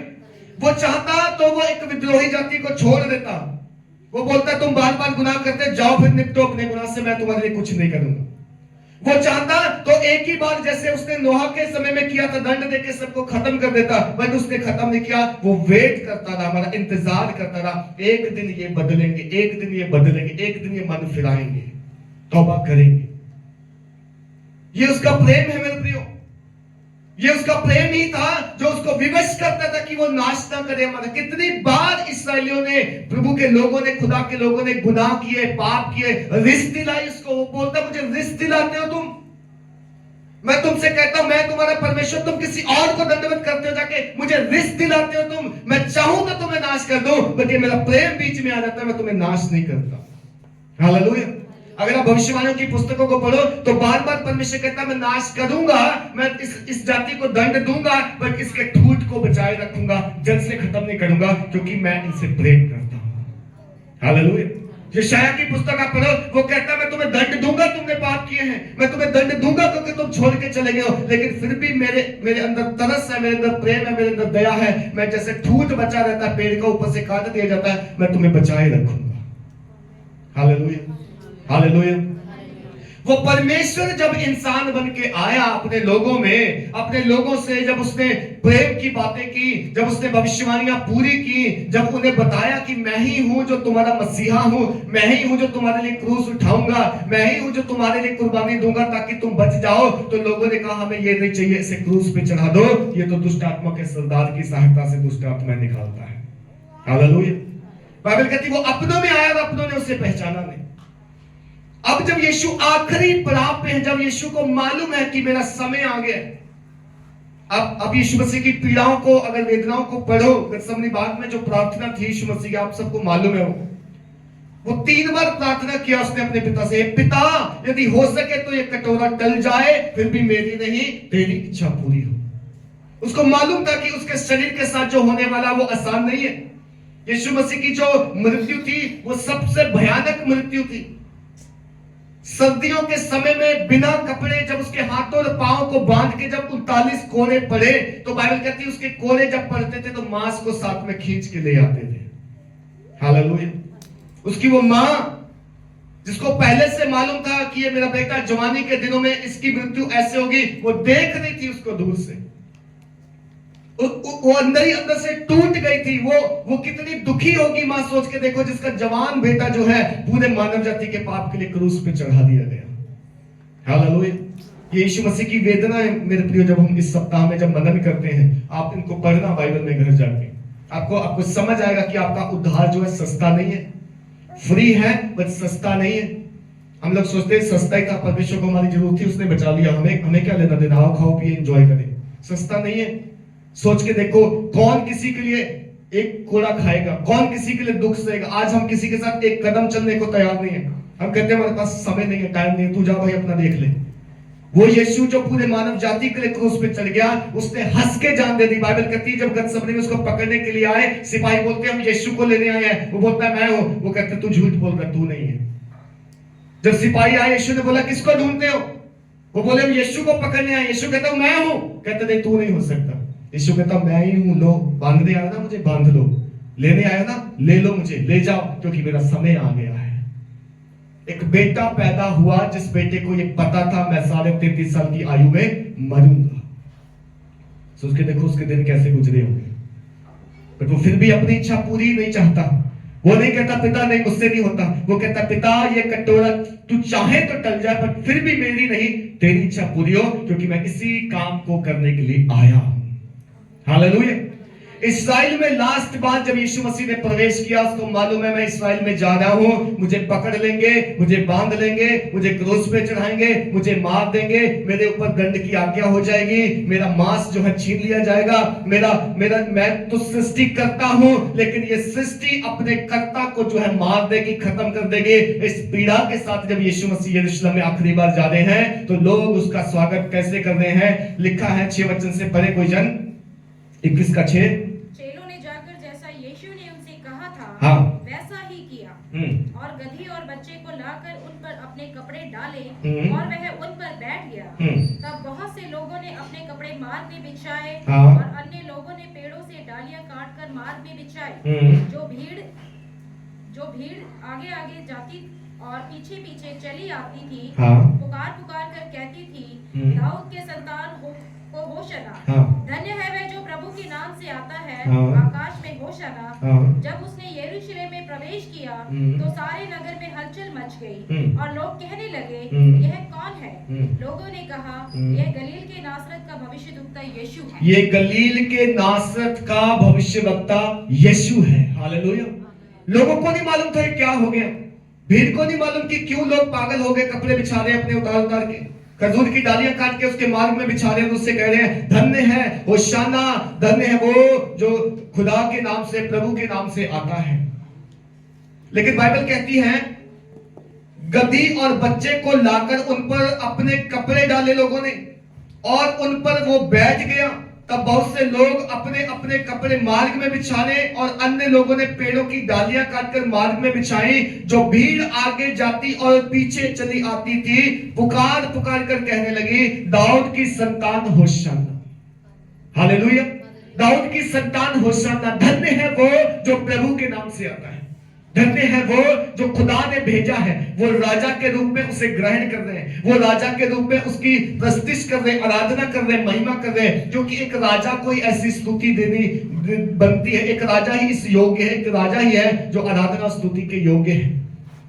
वो चाहता तो वो एक विद्रोही जाति को छोड़ देता। वो बोलता तुम बार बार गुनाह करते जाओ, फिर निपटो अपने गुनाह से, मैं तुम्हारे लिए कुछ नहीं करूंगा। वो चाहता तो एक ही बार जैसे उसने नोहा के समय में किया था, दंड देके सबको खत्म कर देता, बट उसने खत्म नहीं किया। वो वेट करता रहा, हमारा इंतजार करता रहा। एक दिन ये बदलेंगे, एक दिन ये बदलेंगे, एक दिन ये मन फिराएंगे, तौबा करेंगे। ये उसका प्रेम है मेरे प्रियो। ये उसका प्रेम ही था जो उसको विवश करता था कि वो नाश ना करे हमारा। कितनी बार इसराइलियों ने, प्रभु के लोगों ने, खुदा के लोगों ने गुनाह किए, पाप किए, रिश्त दिलाई उसको। वो बोलता मुझे रिश्त दिलाते हो तुम, मैं तुमसे कहता हूं मैं तुम्हारा परमेश्वर, तुम किसी और को दंडवत करते हो जाके, मुझे रिश्त दिलाते हो तुम। मैं चाहूं तो तुम्हें नाश कर दूं, बट ये मेरा प्रेम बीच में आ जाता है, मैं तुम्हें नाश नहीं करता। हालेलुया। अगर आप भविष्यवाणियों की पुस्तकों को पढ़ो तो बार बार परमेश्वर कहता मैं नाश करूंगा, मैं इस जाति को दंड दूंगा, बट इसके ठूठ को बचाए रखूंगा, जड़ से खत्म नहीं करूंगा, क्योंकि मैं इनसे प्रेम करता हूं। हालेलुया। यशायाह की पुस्तक आप पढ़ो, वो कहता मैं तुम्हें दंड दूंगा, तुमने पाप किए हैं, मैं तुम्हें दंड दूंगा क्योंकि तुम छोड़ के चले गए हो, लेकिन फिर भी मेरे अंदर तरस है, मेरे अंदर प्रेम है, मेरे अंदर दया है। मैं जैसे ठूठ बचा रहता है, पेड़ का ऊपर से काट दिया जाता है, मैं तुम्हें बचाए रखूंगा। हालेलुया। हालेलुया। वो परमेश्वर जब इंसान बन के आया अपने लोगों में, अपने लोगों से जब उसने प्रेम की बातें की, जब उसने भविष्यवाणियां पूरी की, जब उन्हें बताया कि मैं ही हूं जो तुम्हारा मसीहा हूं, मैं ही हूं जो तुम्हारे लिए क्रूस उठाऊंगा, मैं ही हूं जो तुम्हारे लिए कुर्बानी दूंगा ताकि तुम बच जाओ, तो लोगों ने कहा हमें ये नहीं चाहिए, इसे क्रूस पे चढ़ा दो, ये तो दुष्ट आत्मा के सरदार की सहायता से दुष्ट आत्मा निकालता है। हालेलुया। बाइबल कहती वो अपनों में आया और अपनों ने उसे पहचाना नहीं। अब जब यीशु आखिरी पड़ाव पे है, जब यीशु को मालूम है कि मेरा समय आ गया, अब यीशु मसीह की पीड़ाओं को, अगर वेदनाओं को पढ़ो, गतसमनी बाग में जो प्रार्थना थी यीशु मसीह की, आप सबको मालूम है, वो 3 बार प्रार्थना किया उसने अपने पिता से, पिता यदि हो सके तो ये कटोरा टल जाए, फिर भी मेरी नहीं तेरी इच्छा पूरी हो। उसको मालूम था कि उसके शरीर के साथ जो होने वाला वो आसान नहीं है। यीशु मसीह की जो मृत्यु थी वो सबसे भयानक मृत्यु थी। सर्दियों के समय में बिना कपड़े जब उसके हाथों और पांव को बांध के जब 39 कोड़े पड़े, तो बाइबल कहती है उसके कोड़े जब पड़ते थे तो मांस को साथ में खींच के ले आते थे। हालेलुया। उसकी वो मां जिसको पहले से मालूम था कि ये मेरा बेटा जवानी के दिनों में इसकी मृत्यु ऐसे होगी, वो देख रही थी उसको दूर से, वो अंदर ही अंदर से टूट गई थी। वो कितनी दुखी होगी मां, सोच के देखो, जिसका जवान बेटा जो है पूरे मानव जाति के पाप के लिए क्रूस पे चढ़ा दिया गया। हालेलुया। ये यीशु मसीह की वेदना है मेरे प्रियो। जब हम इस सप्ताह में जब मनन करते हैं, आप इनको पढ़ना बाइबल में घर जाके, आपको समझ आएगा कि आपका उद्धार जो है सस्ता नहीं है, फ्री है बट सस्ता नहीं है। हम लोग सोचते हैं सस्ता ही था, परमेश्वर को हमारी जरूरत थी, उसने बचा लिया, हमें क्या लेना देना, आओ खाओ पिए एंजॉय करें। सस्ता नहीं है। सोच के देखो, कौन किसी के लिए एक कोड़ा खाएगा, कौन किसी के लिए दुख सहेगा। आज हम किसी के साथ एक कदम चलने को तैयार नहीं है। हम कहते हैं हमारे पास समय नहीं है, टाइम नहीं है, तू जा भाई अपना देख ले। वो यीशु जो पूरे मानव जाति के लिए क्रूस पे चढ़ गया, उसने हंस के जान दे दी। बाइबल कहती है जब गतसमनी में उसको पकड़ने के लिए आए, सिपाही बोलते हैं हम यीशु को लेने आए हैं, वो बोलता है मैं हूं। वो कहते तू झूठ बोल रहा, तू नहीं है। जब सिपाही आए, यीशु ने बोला किसको ढूंढते हो? वो बोले हम यीशु को पकड़ने आए। यीशु कहता मैं हूं। कहते नहीं तू नहीं हो सकता। यीशु कहता मैं ही हूं, लो बांधने आया ना मुझे, बांध लो, लेने आया ना, ले लो मुझे, ले जाओ, क्योंकि मेरा समय आ गया है। एक बेटा पैदा हुआ जिस बेटे को ये पता था मैं 33.5 साल की आयु में मरूंगा। सोच के देखो उसके दिन कैसे गुजरे होंगे। पर वो फिर भी अपनी इच्छा पूरी नहीं चाहता। वो नहीं कहता पिता नहीं मुझसे नहीं होता, वो कहता पिता ये कटोरा तू चाहे तो टल जाए, पर फिर भी मेरी नहीं तेरी इच्छा पूरी हो, क्योंकि मैं इसी काम को करने के लिए आया हूं। हालेलुया। इस्राएल में लास्ट बार जब यीशु मसीह ने प्रवेश किया, उसको मालूम है मैं इस्राएल में जा रहा हूं, मुझे पकड़ लेंगे, मुझे बांध लेंगे, मुझे क्रूस पे चढ़ाएंगे, मुझे मार देंगे, मेरे ऊपर दंड की आज्ञा हो जाएगी, मेरा मांस जो है छीन लिया जाएगा, मैं तो सृष्टि करता हूं, लेकिन ये सृष्टि अपने कर्ता को जो है मार देगी, खत्म कर देगी। इस पीड़ा के साथ जब यीशु मसीह यरूशलेम में आखिरी बार जा रहे हैं तो लोग उसका स्वागत कैसे कर रहे हैं? लिखा है 6 वचन से पढ़े कोई जन, 21 का 6। चेलों ने जाकर जैसा यीशु ने उनसे कहा था हाँ। वैसा ही किया, और गधी और बच्चे को लाकर उन पर अपने कपड़े डाले और वह उन पर बैठ गया। तब बहुत से लोगों ने अपने कपड़े मार्ग में बिछाए हाँ। और अन्य लोगों ने पेड़ों से डालियां काटकर मार्ग में बिछाए। जो भीड़ आगे आगे जाती और पीछे पीछे चली आती थी, हाँ। पुकार पुकार कर कहती थी, दाऊद के संतान को होशाना, हाँ। धन्य है वह जो प्रभु के नाम से आता है, हाँ। आकाश में होशाना। हाँ। जब उसने यरूशलेम में प्रवेश किया तो सारे नगर में हलचल मच गई और लोग कहने लगे, यह कौन है? लोगों ने कहा, यह गलील के नासरत का भविष्यद्वक्ता यीशु है। ये गलील के नासरत का भविष्यवक्ता यीशु है। हालेलुया। लोगों को नहीं मालूम था क्या हो गया, भीड़ को नहीं मालूम कि क्यों लोग पागल हो गए, कपड़े बिछा रहे अपने उतार उतार के, खजूर की डालियां काट के उसके मार्ग में बिछा रहे हैं, उससे कह रहे हैं धन्य है होशाना, धन्य है वो जो खुदा के नाम से, प्रभु के नाम से आता है। लेकिन बाइबल कहती है गधी और बच्चे को लाकर उन पर अपने कपड़े डाले लोगों ने और उन पर वो बैठ गया। तब बहुत से लोग अपने अपने कपड़े मार्ग में बिछाने और अन्य लोगों ने पेड़ों की डालियां काटकर मार्ग में बिछाई। जो भीड़ आगे जाती और पीछे चली आती थी, पुकार पुकार कर कहने लगी, दाऊद की संतान होशाना। हालेलुया। दाऊद की संतान होशाना, धन्य है वो जो प्रभु के नाम से आता है, धन्य है वो जो खुदा ने भेजा है। वो राजा के रूप में उसे ग्रहण कर रहे हैं, वो राजा के रूप में उसकी प्रस्तिश कर रहे हैं, आराधना कर रहे हैं, महिमा कर रहे हैं, क्योंकि एक राजा को ही ऐसी स्तुति देनी बनती है। एक राजा ही इस योग्य है, एक राजा ही है जो आराधना स्तुति के योग्य है।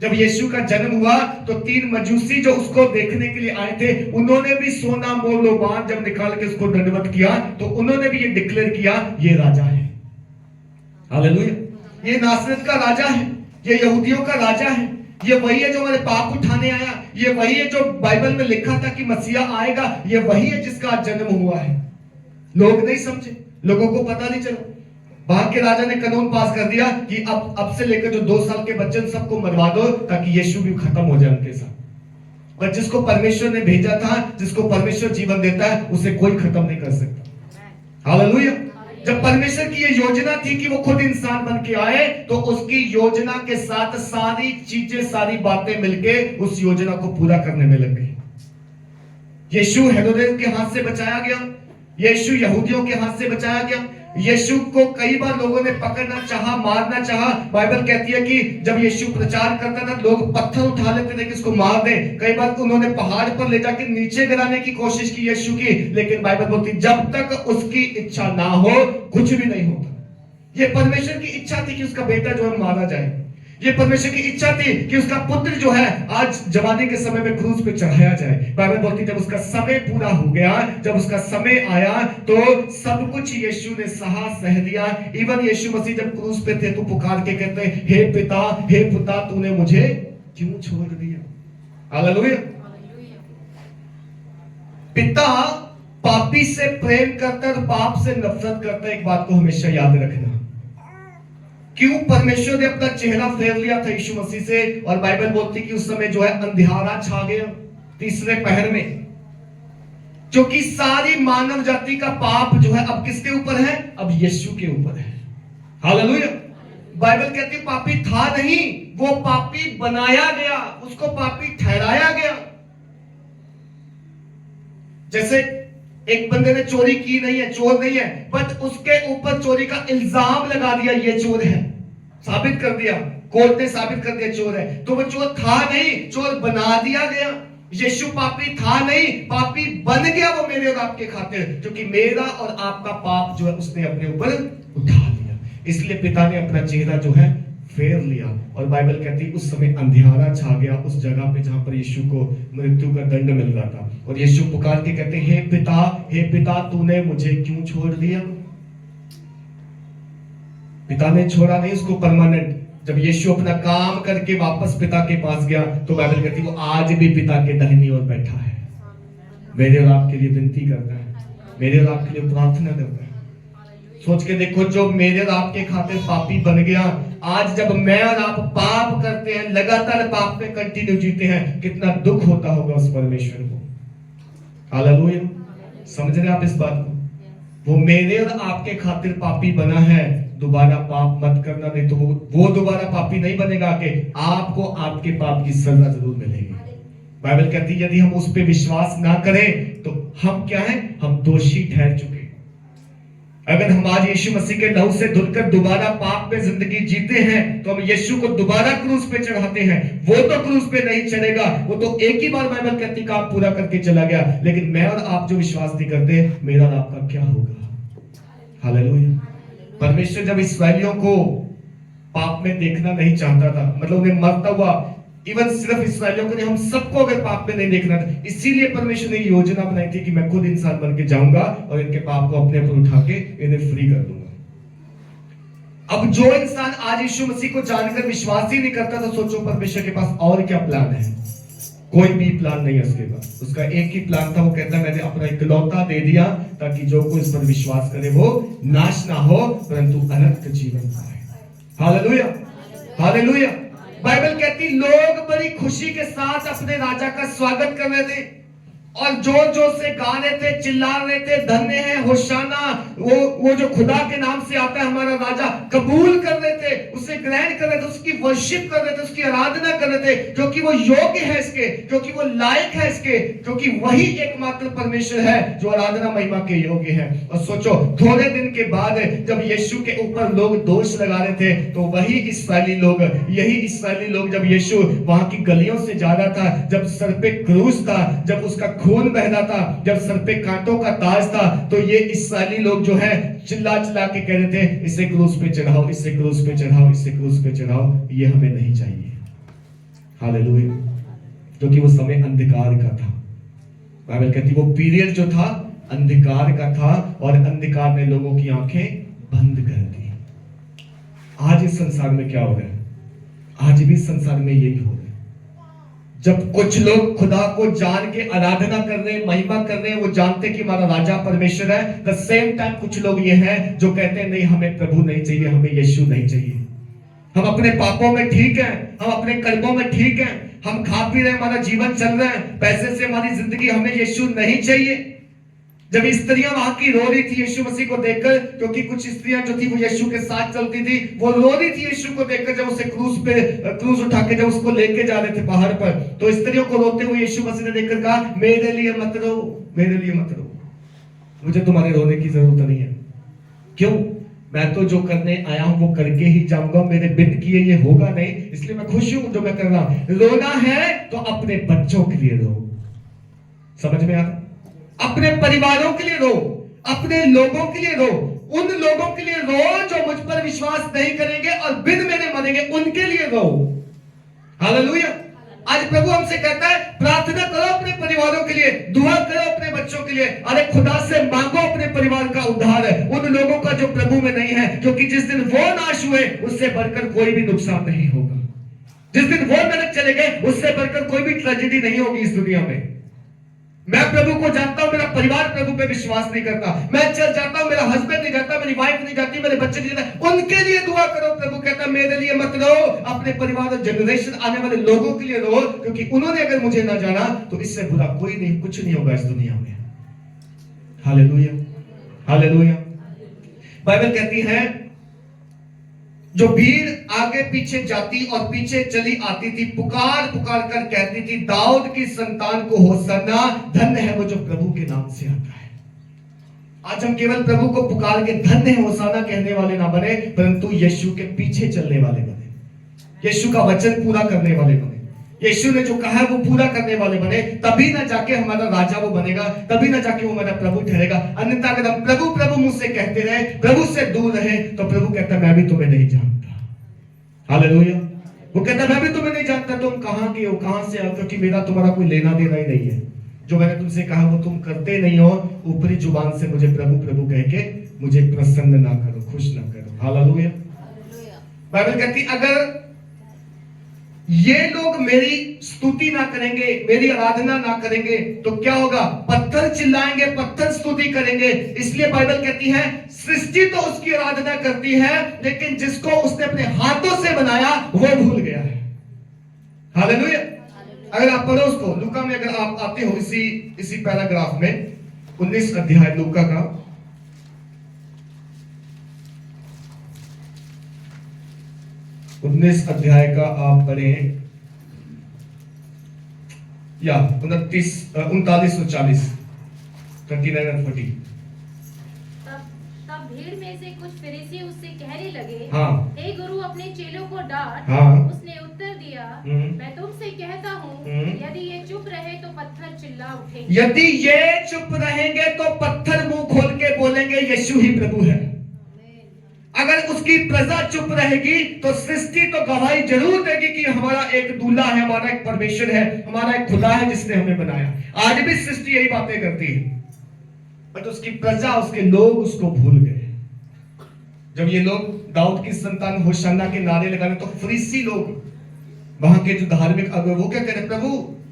जब यीशु का जन्म हुआ तो 3 मजूसी जो उसको देखने के लिए आए थे, उन्होंने भी सोना मोलोबान जब निकाल के उसको दंडवत किया तो उन्होंने भी ये डिक्लेयर किया, ये राजा है। हालेलुया। ये नासरत का राजा है, ये यहूदियों का राजा है, ये वही है जो हमारे पाप उठाने आया, ये वही है जो बाइबल में लिखा था कि मसीहा आएगा, ये वही है जिसका जन्म हुआ है। लोग नहीं समझे, लोगों को पता नहीं चला। वहां के राजा ने कानून पास कर दिया कि अब से लेकर जो 2 साल के बच्चे सबको मरवा दो ताकि यीशु भी खत्म हो जाए उनके साथ। पर जिसको परमेश्वर ने भेजा था, जिसको परमेश्वर जीवन देता है, उसे कोई खत्म नहीं कर सकता। हालेलुया। जब परमेश्वर की ये योजना थी कि वो खुद इंसान बन के आए, तो उसकी योजना के साथ सारी चीजें, सारी बातें मिलके उस योजना को पूरा करने में लग गई। यीशु हेरोदेस के हाथ से बचाया गया, यीशु यहूदियों के हाथ से बचाया गया, यीशु को कई बार लोगों ने पकड़ना चाहा, मारना चाहा। बाइबल कहती है कि जब यीशु प्रचार करता था, लोग पत्थर उठा लेते थे कि इसको मार दे। कई बार उन्होंने पहाड़ पर ले जाके नीचे गिराने की कोशिश की यीशु की, लेकिन बाइबल बोलती जब तक उसकी इच्छा ना हो कुछ भी नहीं होता। ये परमेश्वर की इच्छा थी कि उसका बेटा जो है मारा जाए, ये परमेश्वर की इच्छा थी कि उसका पुत्र जो है आज जवानी के समय में क्रूस पे चढ़ाया जाए। बाइबल बोलती जब उसका समय पूरा हो गया, जब उसका समय आया, तो सब कुछ यीशु ने सह दिया। इवन यीशु मसीह जब क्रूस पे थे तो पुकार के कहते हैं, हे पिता तूने मुझे क्यों छोड़ दिया? हालेलुया। पिता पापी से प्रेम करता है और पाप से नफरत करता है। एक बात को हमेशा याद रखना, क्यों परमेश्वर ने अपना चेहरा फेर लिया था यीशु मसीह से, और बाइबल बोलती कि उस समय जो है अंधियारा छा गया तीसरे पहर में, क्योंकि सारी मानव जाति का पाप जो है अब किसके ऊपर है? अब यीशु के ऊपर है। हालेलुया। बाइबल कहती है पापी था नहीं, वो पापी बनाया गया, उसको पापी ठहराया गया। जैसे एक बंदे ने चोरी की नहीं है, चोर नहीं है, बट उसके ऊपर चोरी का इल्जाम लगा दिया, ये चोर है, साबित कर दिया, कोर्ट ने साबित कर दिया चोर है, तो वो चोर था नहीं, चोर बना दिया गया। यीशु पापी था नहीं, पापी बन गया वो मेरे और आपके खातिर, क्योंकि मेरा और आपका पाप जो है उसने अपने ऊपर उठा लिया। इसलिए पिता ने अपना चेहरा जो है फेर लिया, और बाइबल कहती है उस समय अंधियारा छा गया उस जगह पे जहां पर यीशु को मृत्यु का दंड मिल रहा था। और यीशु पुकार के कहते हे पिता तूने मुझे क्यों छोड़ दिया? पिता ने छोड़ा नहीं उसको परमानेंट। जब यीशु अपना काम करके वापस पिता के पास गया तो बाइबल कहती वो आज भी पिता के दाहिनी ओर बैठा है। मेरे और आपके लिए विनती करता है, मेरे और आपके लिए प्रार्थना करता है। सोच के देखो, जो मेरे और आपके खातिर पापी बन गया, आज जब मैं और आप पाप करते हैं, लगातार पाप में कंटिन्यू जीते हैं, कितना दुख होता होगा उस परमेश्वर को। हालेलुया। समझ रहे आप इस बात को? वो मेरे और आपके खातिर पापी बना है, दोबारा पाप मत करना, नहीं तो वो दोबारा पापी नहीं बनेगा कि आपको आपके पाप की सजा जरूर मिलेगी। बाइबल कहती है यदि हम उस पे विश्वास ना करें तो हम क्या हैं? हम दोषी ठहर चुके। अगर हम आज यीशु मसीह के लहू से धुलकर दोबारा पाप में जिंदगी जीते हैं तो हम यीशु को दोबारा क्रूस पे चढ़ाते हैं। वो तो क्रूस पे नहीं चढ़ेगा, वो तो एक ही बार बाइबल कहती काम पूरा करके चला गया। लेकिन मैं और आप जो विश्वास नहीं करते, मेरा और आपका क्या होगा? हालेलुया। परमेश्वर जब इस्राएलियों को पाप में देखना नहीं चाहता था, मतलब उन्हें मरता हुआ, इवन सिर्फ इस्राएलियों को नहीं, हम सबको अगर पाप में नहीं देखना था, इसीलिए परमेश्वर ने योजना बनाई थी कि मैं खुद इंसान बन के जाऊंगा और इनके पाप को अपने ऊपर उठा के इन्हें फ्री कर दूंगा। अब जो इंसान आज यीशु मसीह को जानकर विश्वास ही नहीं करता, तो सोचो परमेश्वर के पास और क्या प्लान है? कोई भी प्लान नहीं है उसके पास। उसका एक ही प्लान था, वो कहता है मैंने अपना इकलौता दे दिया ताकि जो कोई इस पर विश्वास करे वो नाश ना हो परंतु अनंत जीवन पाए। Hallelujah, hallelujah. बाइबल कहती लोग बड़ी खुशी के साथ अपने राजा का स्वागत कर रहे थे और जोर जोर से गा रहे थे, चिल्ला रहे थे, धन्य है होशाना, वो जो खुदा के नाम से आता है हमारा राजा, कबूल कर रहे थे, उसे ग्रहण कर रहे थे, उसकी वर्शिप कर रहे थे, उसकी आराधना कर रहे थे, क्योंकि वो योग्य है इसके, क्योंकि वो लायक है इसके, क्योंकि वही एकमात्र परमेश्वर है जो आराधना महिमा के योग्य है। और सोचो थोड़े दिन के बाद जब यीशु के ऊपर लोग दोष लगा रहे थे, तो वही इस्राएली लोग, यही इस्राएली लोग जब यीशु वहां की गलियों से जा रहा था, जब सर पे क्रूस था, जब उसका खून बह रहा था, जब सर पे कांटों का ताज था, तो ये इस्राएली लोग जो है चिल्ला चिल्ला के कह रहे थे इसे क्रूस पे चढ़ाओ, इसे क्रूस पे चढ़ाओ, इसे क्रूस पे चढ़ाओ, ये हमें नहीं चाहिए। हालेलुया। क्योंकि वो समय अंधकार का था। बाइबल कहती वो पीरियड जो था अंधकार का था और अंधकार ने लोगों की आंखें बंद कर दी। आज इस संसार में क्या हो रहा है? आज भी संसार में यही हो रहा है। जब कुछ लोग खुदा को जान के आराधना कर रहे हैं, महिमा कर रहे हैं, वो जानते कि हमारा राजा परमेश्वर है, द सेम टाइम कुछ लोग ये हैं जो कहते हैं नहीं हमें प्रभु नहीं चाहिए, हमें यीशु नहीं चाहिए, हम अपने पापों में ठीक हैं, हम अपने कर्मों में ठीक हैं, हम खा पी रहे हैं, हमारा जीवन चल रहा है, पैसे से हमारी जिंदगी, हमें यीशु नहीं चाहिए। जब स्त्रियां वहां की रो रही थी यीशु मसीह को देखकर, क्योंकि कुछ स्त्रियां जो थी वो यीशु के साथ चलती थी, वो रो रही थी यीशु को देखकर। जब उसे क्रूस उठा के जब उसको लेके जा रहे थे पहाड़ पर, तो स्त्रियों को रोते हुए यीशु मसीह ने देखकर कहा मेरे लिए मत रो, मेरे लिए मत रो, मुझे तुम्हारे रोने की जरूरत नहीं है। क्यों? मैं तो जो करने आया हूं वो करके ही जाऊंगा, मेरे बिन किए ये होगा नहीं, इसलिए मैं खुश हूं जो मैं कर रहा हूं। रोना है तो अपने बच्चों के लिए रो। समझ में आता? अपने परिवारों के लिए रो, अपने लोगों के लिए रो, उन लोगों के लिए रो जो मुझ पर विश्वास नहीं करेंगे और बिन मेरे मरेंगे, उनके लिए रो। हालेलुया। आज प्रभु हमसे कहता है प्रार्थना करो अपने परिवारों के लिए, दुआ करो अपने बच्चों के लिए। अरे खुदा से मांगो अपने परिवार का उद्धार है, उन लोगों का जो प्रभु में नहीं है, क्योंकि जिस दिन वो नाश हुए उससे बढ़कर कोई भी नुकसान नहीं होगा। जिस दिन वो नरक चले गए उससे बढ़कर कोई भी ट्रेजेडी नहीं होगी इस दुनिया में। मैं प्रभु को जानता हूं, मेरा परिवार प्रभु पे विश्वास नहीं करता, मैं चल जाता हूं, मेरा हस्बैंड नहीं जाता, मेरी वाइफ नहीं जाती, मेरे बच्चे नहीं जाते, उनके लिए दुआ करो। प्रभु कहता है मेरे लिए मत रो, अपने परिवार और जनरेशन आने वाले लोगों के लिए रो, क्योंकि उन्होंने अगर मुझे ना जाना तो इससे बुरा कोई नहीं, कुछ नहीं होगा इस दुनिया में। Hallelujah, hallelujah. बाइबल कहती है जो भीड़ आगे पीछे जाती और पीछे चली आती थी, पुकार पुकार कर कहती थी दाऊद की संतान को होशाना, धन्य है वो जो प्रभु के नाम से आता है। आज हम केवल प्रभु को पुकार के धन्य है होशाना कहने वाले ना बने, परंतु यीशु के पीछे चलने वाले बने, यीशु का वचन पूरा करने वाले बने, यीशु ने जो कहा है वो पूरा करने वाले बने। तभी ना जाके हमारा राजा वो बनेगा, तभी ना जाके वो हमारा प्रभु ठहरेगा। अन्यथा अगर हम प्रभु प्रभु मुझसे कहते रहे, प्रभु से दूर रहे, तो प्रभु कहता मैं भी तुम्हें नहीं जानता। हालेलुया। वो कहता मैं भी तुम्हें नहीं जानता, तुम कहां के हो, कहां से हो, क्योंकि मेरा तुम्हारा कोई लेना देना ही नहीं है। जो मैंने तुमसे कहा वो तुम करते नहीं हो, ऊपरी जुबान से मुझे प्रभु प्रभु कह के मुझे प्रसन्न ना करो, खुश ना करो। हालेलुया। बाइबल कहती अगर ये लोग मेरी स्तुति ना करेंगे, मेरी आराधना ना करेंगे तो क्या होगा? पत्थर चिल्लाएंगे, पत्थर स्तुति करेंगे। इसलिए बाइबल कहती है सृष्टि तो उसकी आराधना करती है, लेकिन जिसको उसने अपने हाथों से बनाया वो भूल गया है। हालेलुया। अगर आप पढ़ो उसको लूका में, अगर आप आते हो इसी पैराग्राफ में 19 अध्याय लूका का, उन्नीस अध्याय का आप पढ़ें या 39 और 40 39 और 40। तब भीड़ में से कुछ फरीसी उससे कहने लगे, हाँ। हे गुरु, अपने चेलों को डांट। हाँ। उसने उत्तर दिया, हम्म। मैं तुमसे कहता हूँ, यदि ये चुप रहे तो पत्थर चिल्ला उठेंगे। यदि ये चुप रहेंगे तो पत्थर मुंह खोल के बोलेंगे यीशु ही प्रभु है। अगर उसकी प्रजा चुप रहेगी तो सृष्टि तो गवाही जरूर देगी कि हमारा एक दूल्हा है, हमारा एक परमेश्वर है, हमारा एक खुदा है जिसने हमें बनाया। आज भी सृष्टि यही बातें करती है, बट उसकी प्रजा, उसके लोग उसको भूल गए। जब ये लोग दाऊद की संतान होशाना के नारे लगाने तो फरीसी लोग, वहां के जो धार्मिक अगुवे, वो क्या कह रहे, प्रभु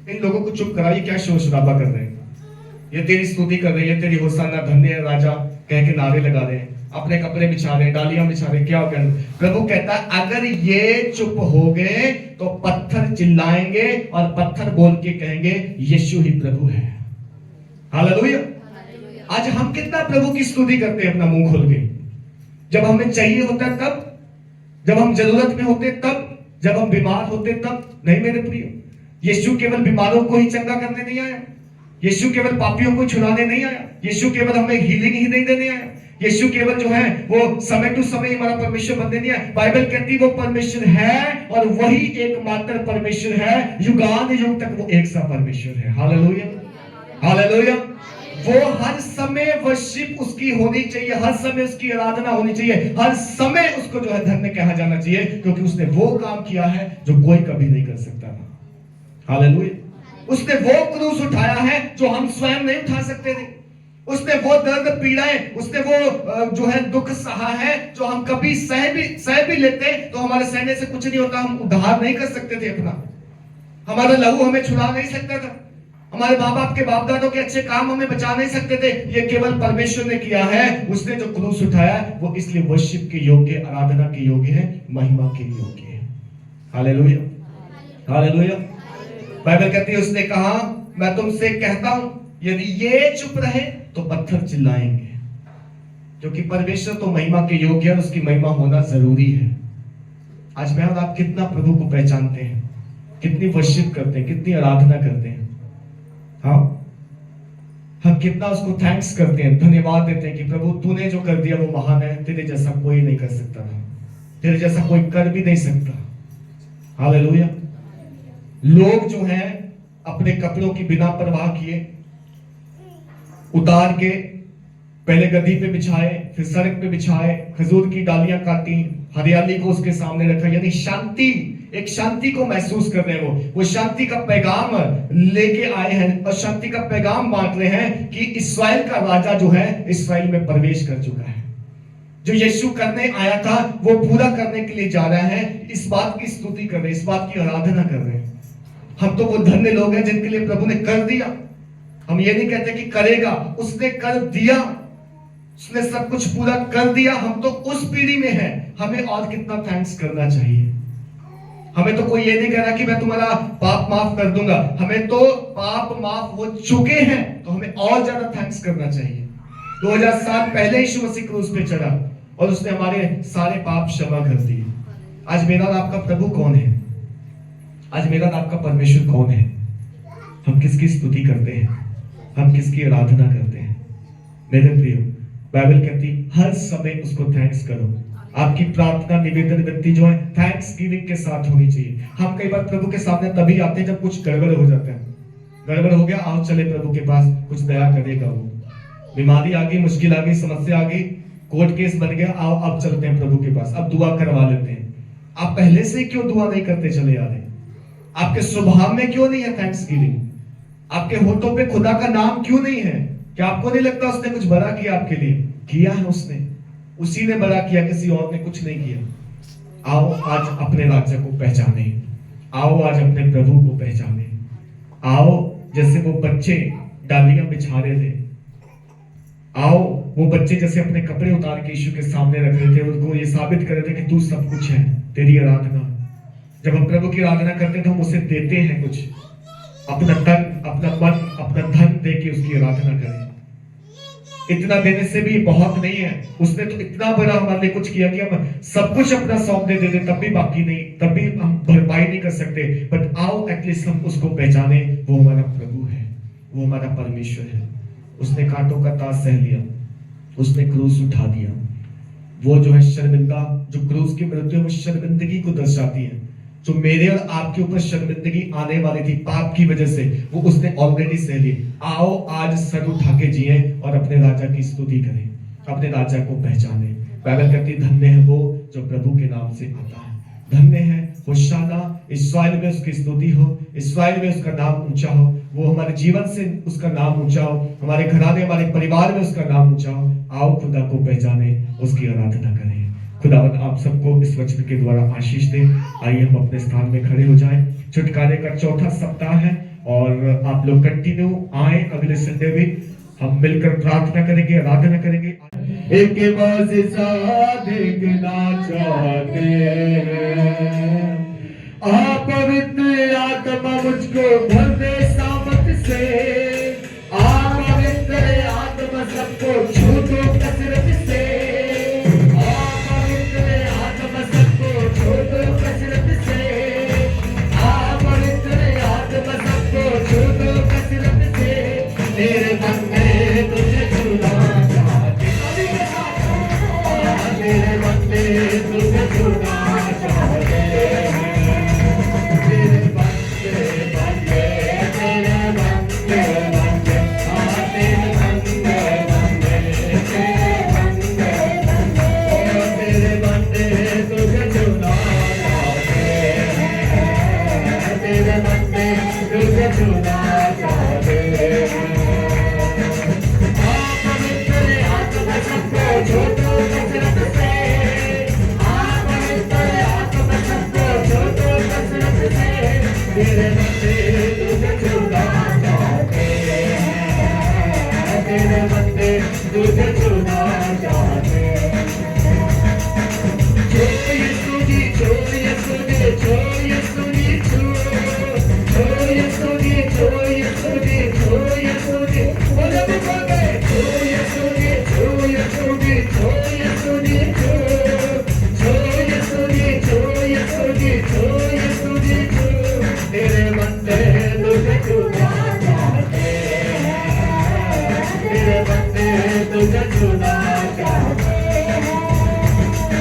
इन लोगों को चुप कराइए, क्या शोर शराबा कर रहे हैं, ये तेरी स्तुति कर रहे हैं, तेरी होशाना धन्य है राजा कह के नारे लगा रहे हैं, अपने कपड़े बिछा रहे, डालियां बिछा रहे, क्या हो गया? प्रभु कहता है अगर ये चुप हो गए तो पत्थर चिल्लाएंगे और पत्थर बोल के कहेंगे यीशु ही प्रभु है। हालेलुया। आज हम कितना प्रभु की स्तुति करते हैं अपना मुंह खोल के? जब हमें चाहिए होता है तब, जब हम जरूरत में होते तब, जब हम बीमार होते तब नहीं। मेरे प्रिय, यीशु केवल बीमारों को ही चंगा करने नहीं आया, यीशु केवल पापियों को छुड़ाने नहीं आया, यीशु केवल हमें हीलिंग ही नहीं देने आया, यीशु केवल जो है वो समय टू समय हमारा परमेश्वर बनने नहीं आया। बाइबल कहती वो परमेश्वर है और वही एकमात्र परमेश्वर है, युगान युग तक वो एक सा परमेश्वर है। Hallelujah, hallelujah. वो हर समय वर्शिप उसकी होनी चाहिए, हर समय उसकी आराधना होनी चाहिए, हर समय उसको जो है धन्य कहा जाना चाहिए, क्योंकि उसने वो काम किया है जो कोई कभी नहीं कर सकता था। हालेलुया। उसने वो क्रूस उठाया है जो हम स्वयं नहीं उठा सकते थे, उसने वो दर्द पीड़ाएं, उसने वो जो है दुख सहा है जो हम कभी सह भी लेते तो हमारे सहने से कुछ नहीं होता, हम उद्धार नहीं कर सकते थे अपना, हमारा लहू हमें छुड़ा नहीं सकता था, हमारे माँ बाप के बाप दादों के अच्छे काम हमें बचा नहीं सकते थे। ये केवल परमेश्वर ने किया है, उसने जो क्रूस उठाया वो इसलिए वर्शिप के योग्य, आराधना के योग्य है, महिमा के योग्य है। Hallelujah, hallelujah. बाइबल कहती है उसने कहा मैं तुमसे कहता हूं यदि ये चुप रहे तो पत्थर चिल्लाएंगे, क्योंकि परमेश्वर तो महिमा के योग्य है, उसकी महिमा होना जरूरी है। आज मैं और आप कितना प्रभु को पहचानते हैं, कितनी वर्शिप करते हैं, कितनी आराधना करते हैं, हाँ, हम कितना उसको थैंक्स करते हैं, धन्यवाद देते हैं कि प्रभु तूने जो कर दिया वो महान है, तेरे जैसा कोई नहीं कर सकता था, तेरे जैसा कोई कर भी नहीं सकता। हालेलुया। लोग जो हैं अपने कपड़ों की बिना परवाह किए उतार के पहले गद्दी पे बिछाए, फिर सड़क पे बिछाए, खजूर की डालियां काटी, हरियाली को उसके सामने रखा, यानी शांति, एक शांति को महसूस कर रहे हैं। वो शांति का पैगाम लेके आए हैं और शांति का पैगाम बांट रहे हैं कि इस्राएल का राजा जो है इस्राएल में प्रवेश कर चुका है, जो यीशु करने आया था वो पूरा करने के लिए जा रहा है। इस बात की स्तुति कर रहे हैं, इस बात की आराधना कर रहे हैं। हम तो वो धन्य लोग हैं जिनके लिए प्रभु ने कर दिया। हम ये नहीं कहते कि करेगा, उसने कर दिया, उसने सब कुछ पूरा कर दिया। हम तो उस पीढ़ी में हैं, हमें और कितना थैंक्स करना चाहिए। हमें तो कोई ये नहीं कह रहा कि मैं तुम्हारा पाप माफ कर दूंगा, हमें तो पाप माफ हो चुके हैं, तो हमें और ज्यादा थैंक्स करना चाहिए। 2000 साल पहले यीशु मसीह क्रूस पे चढ़ा और उसने हमारे सारे पाप क्षमा कर दिए। आज मेरा और आपका प्रभु कौन है? आज मेरा और आपका परमेश्वर कौन है? हम किसकी स्तुति करते हैं, हम किसकी आराधना करते हैं? मेरे प्रियो, बाइबल कहती हर समय उसको थैंक्स करो। आपकी प्रार्थना निवेदन व्यक्ति जो है थैंक्स गिविंग के साथ होनी चाहिए। हम कई बार प्रभु के सामने तभी आते हैं जब कुछ गड़बड़ हो जाता है। गड़बड़ हो गया, आओ चले प्रभु के पास, कुछ दया करेगा वो। बीमारी आ गई, मुश्किल आ गई, समस्या आ गई, कोर्ट केस बन गया, आओ अब चलते हैं प्रभु के पास, अब दुआ करवा लेते हैं। आप पहले से क्यों दुआ नहीं करते चले आ रहे? आपके स्वभाव में क्यों नहीं है थैंक्स गिविंग? आपके होठों पे खुदा का नाम क्यों नहीं है? क्या आपको नहीं लगता उसने कुछ बड़ा किया आपके लिए? किया है उसने, उसी ने बड़ा किया, किसी और ने कुछ नहीं किया। आओ आज अपने राज्य को पहचाने, आओ आज अपने प्रभु को पहचाने। आओ जैसे वो बच्चे डालियां बिछा रहे थे, आओ वो बच्चे जैसे अपने कपड़े उतार के यीशु के सामने रख रहे थे, उनको ये साबित कर रहे थे कि तू सब कुछ है, तेरी आराधना। जब हम प्रभु की आराधना करते हैं तो हम उसे देते हैं कुछ, अपना तन, अपना मन, अपना धन दे के उसकी आराधना करें। इतना देने से भी बहुत नहीं है, उसने तो इतना बड़ा हमारे लिए कुछ किया कि हम सब कुछ अपना सौंप दे देते तब भी बाकी नहीं, तब भी हम भरपाई नहीं कर सकते। बट आओ एटलीस्ट हम उसको पहचाने, वो हमारा प्रभु है, वो हमारा परमेश्वर है। उसने कांटों का ताज सह लिया, उसने क्रूस उठा दिया। वो जो है शर्मिंदा, जो क्रूस की मृत्यु है वो शर्मिंदगी को दर्शाती है। जो मेरे और आपके ऊपर शर्मिंदगी आने वाली थी पाप की वजह से, वो उसने ऑलरेडी सह ली। आओ आज सर उठा के जिए और अपने राजा की स्तुति करें, अपने राजा को पहचाने। बाइबल कहती है धन्य है वो जो प्रभु के नाम से आता है, धन्य है होशाना, इस्राएल में उसकी स्तुति हो, इस्राएल में उसका नाम ऊंचा हो, वो हमारे जीवन से उसका नाम ऊंचा हो, हमारे घराने, हमारे परिवार में उसका नाम ऊंचा हो। आओ खुदा को पहचाने, उसकी आराधना करें। खुदावंद आप सबको इस वचन के द्वारा आशीष दे। आइए हम अपने स्थान में खड़े हो जाएं। छुटकारे का चौथा सप्ताह है और आप लोग कंटिन्यू आए, अगले संडे भी हम मिलकर प्रार्थना करेंगे, आराधना करेंगे। एक देखना चाहते हैं, आप पवित्र आत्मा मुझको भर दे सामत से, आप पवित्र आत्मा सबको छू दो कसरत से, आप पवित्र आत्मा सबको छू दो कसरत से, आप पवित्र आत्मा सबको छू दो कसरत से। तेरे बंदे तुझे छूना चाहते, तेरे बंदे तुझे छूना चाहते हैं, तेरे बंदे बंदे, तेरे बंदे बंदे, हाँ तेरे बंदे बंदे, तेरे बंदे बंदे, तेरे बंदे तुझे छूना चाहते हैं, तेरे बंदे तुझे छूना चाहते हैं। आप पवित्र आत्मा सबको छू दो कसरत से, आप पवित्र आत्मा सबको छू दो कसरत से, तेरे बंदे तुझे छूना चाहते हैं, तेरे बंदे तुझे छूना चाहते हैं। छू यीशु जी, छू यीशु जी, छू यीशु जी, छू यीशु जी, छू यीशु जी, छू यीशु जी, बोले भी बोले, छू यीशु जी, छू यीशु जी, छू यीशु जी, छू यीशु जी, छू यीशु जी, छू यीशु जी, छू। तेरे बंदे तुझे छूना चाहते हैं, तेरे बंदे तुझे छूना चाहते हैं,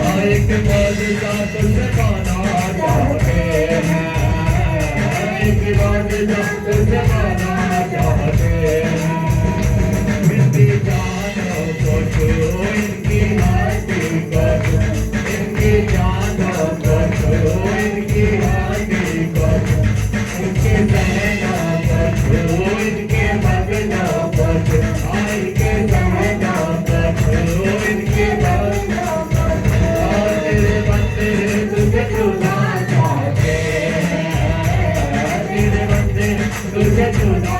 और एक बादशाह तुझे पाना चाहते हैं, एक बादशाह तुझे पाना चाहते हैं। इनकी जानों को छू, इनकी हड्डी को छू, इनकी जानों को छू, इनकी हड्डी को छू, इनके सहनों को छू, इनके बदनों को छू, इनके सहनों को छू, इनके बदनों को छू। और तेरे बंदे तुझे छूना चाहते हैं, तेरे बंदे तुझे छूना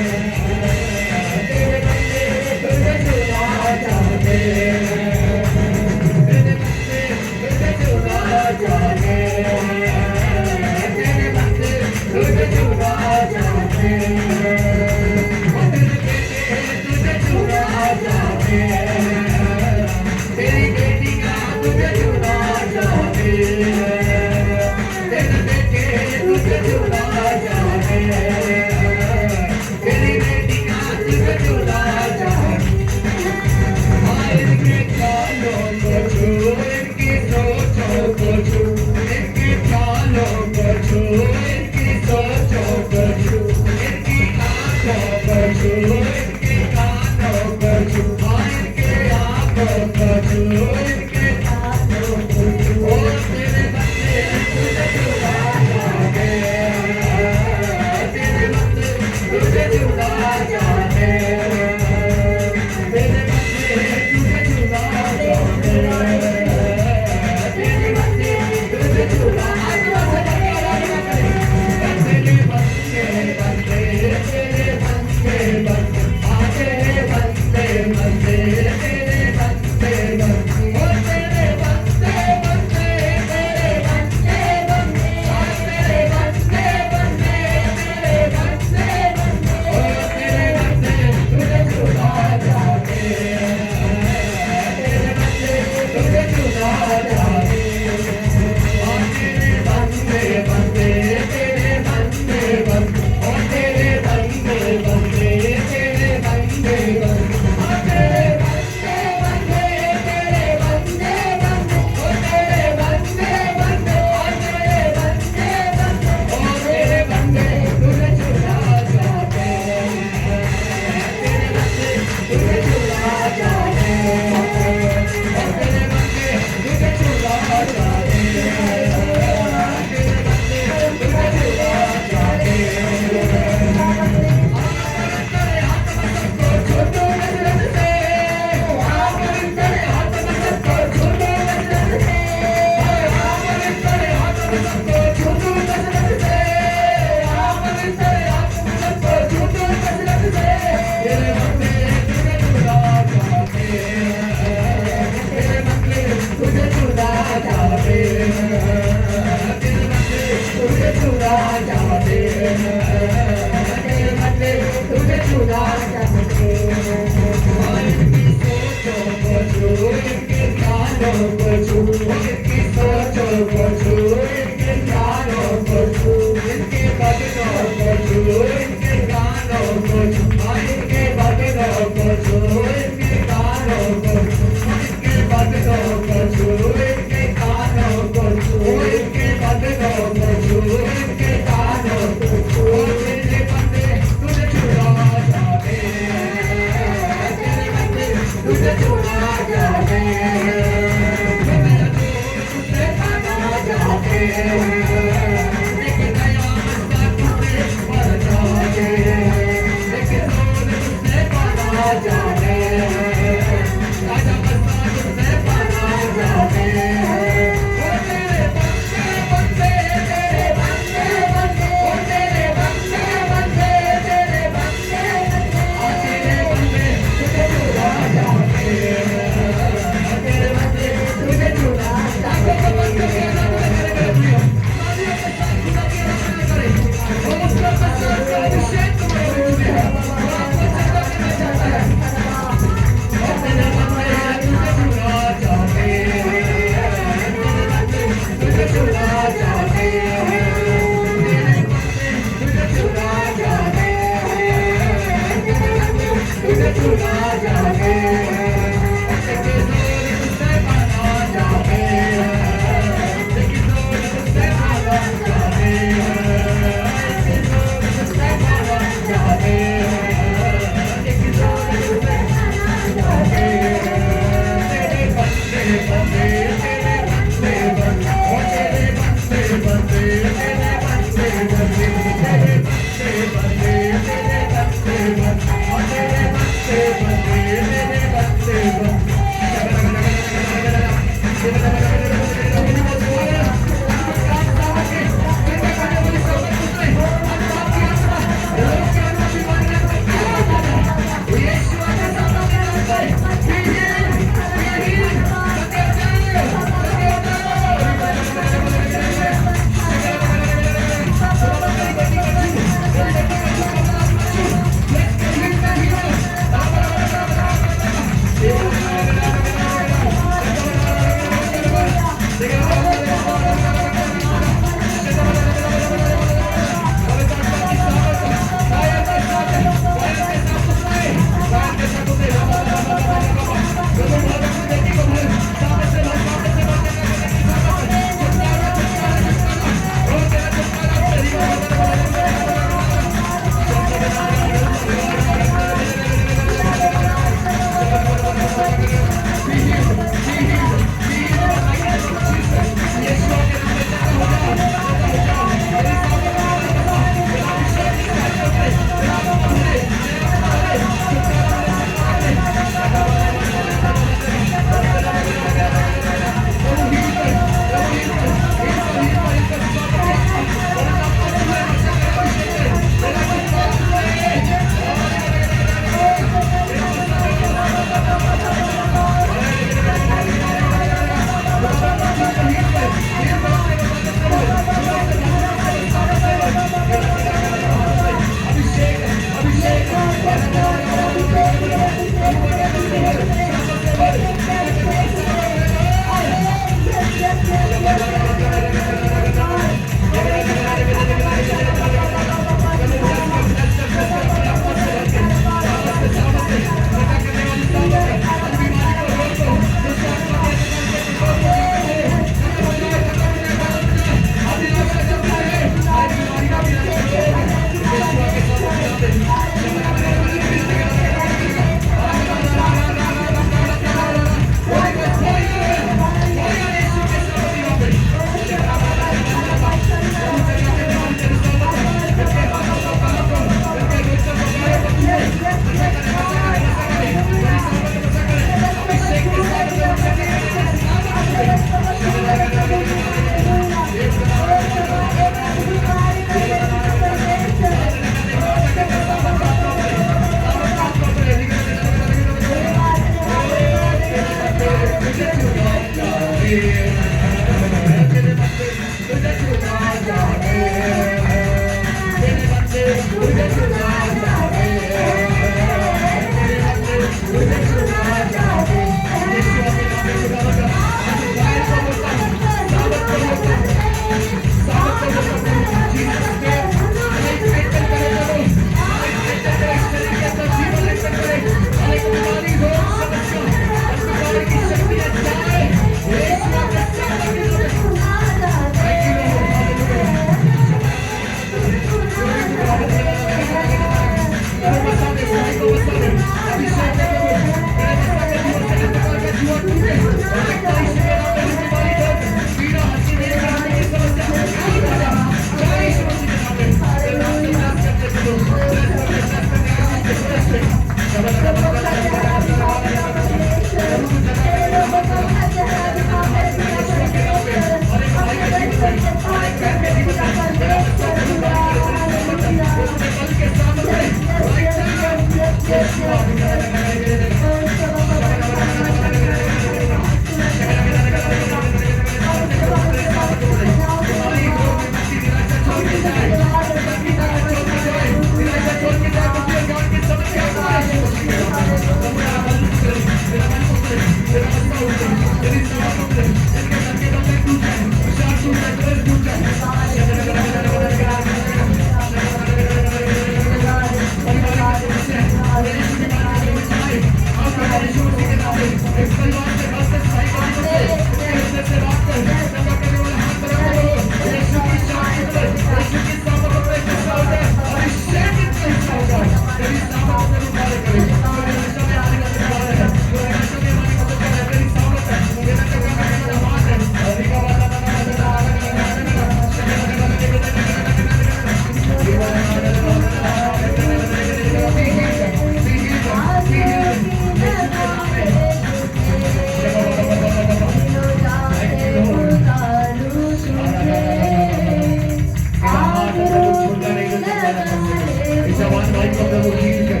इस जवान भाई को प्रभु हील कर,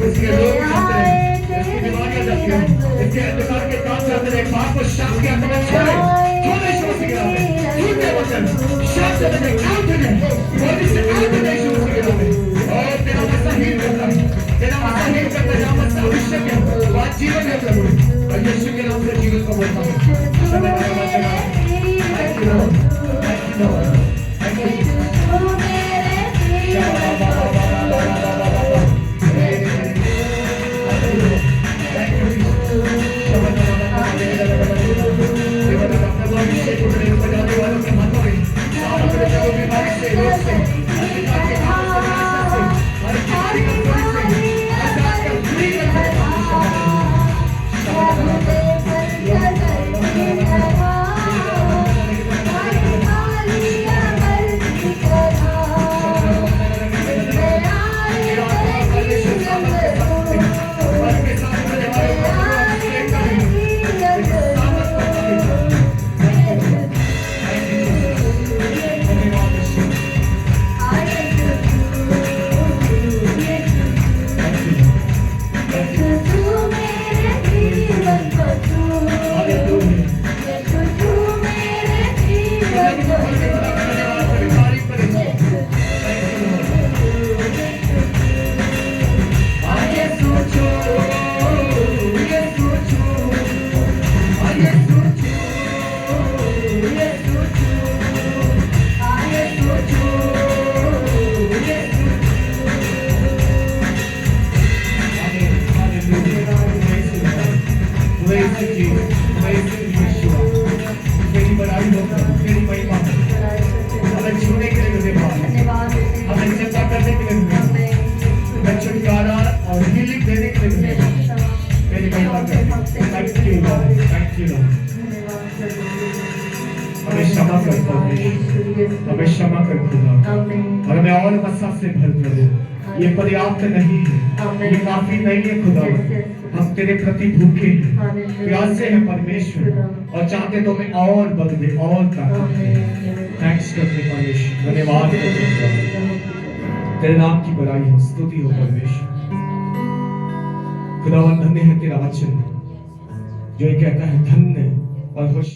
इसके रोग जाते हैं, इसकी बीमारियां जाती हैं, इसके अंधकार के काम जाते हैं, पाप को शाप के अंदर में छोड़े, छोड़े यीशु मसीह के नाम में, झूठे वचन, शाप से बचे, आउट हो जाए, बॉडी से आउट हो जाए यीशु मसीह के नाम में, और तेरा मसा हील करता है, तेरा मसा हील करता है, तेरा मसा अभिषेक है, बात जीवन है प्रभु, और यीशु के नाम से जीवन को बोलता हूँ, समय का बात है, thank you Lord, thank you Lord, thank you हमें क्षमा कर खुदा, और हमें और मसा से भर प्रभु, ये पर्याप्त नहीं है, ये काफी नहीं है खुदा, हम तेरे प्रति भूखे हैं, प्यासे हैं परमेश्वर, और चाहते तो हमें और बल दे, और ताकत दे। थैंक्स करते परमेश्वर, धन्यवाद करते तेरे नाम की बड़ाई हो, स्तुति हो परमेश्वर। खुदावन धन्य है तेरा वचन जो ये कहता है धन्य और खुश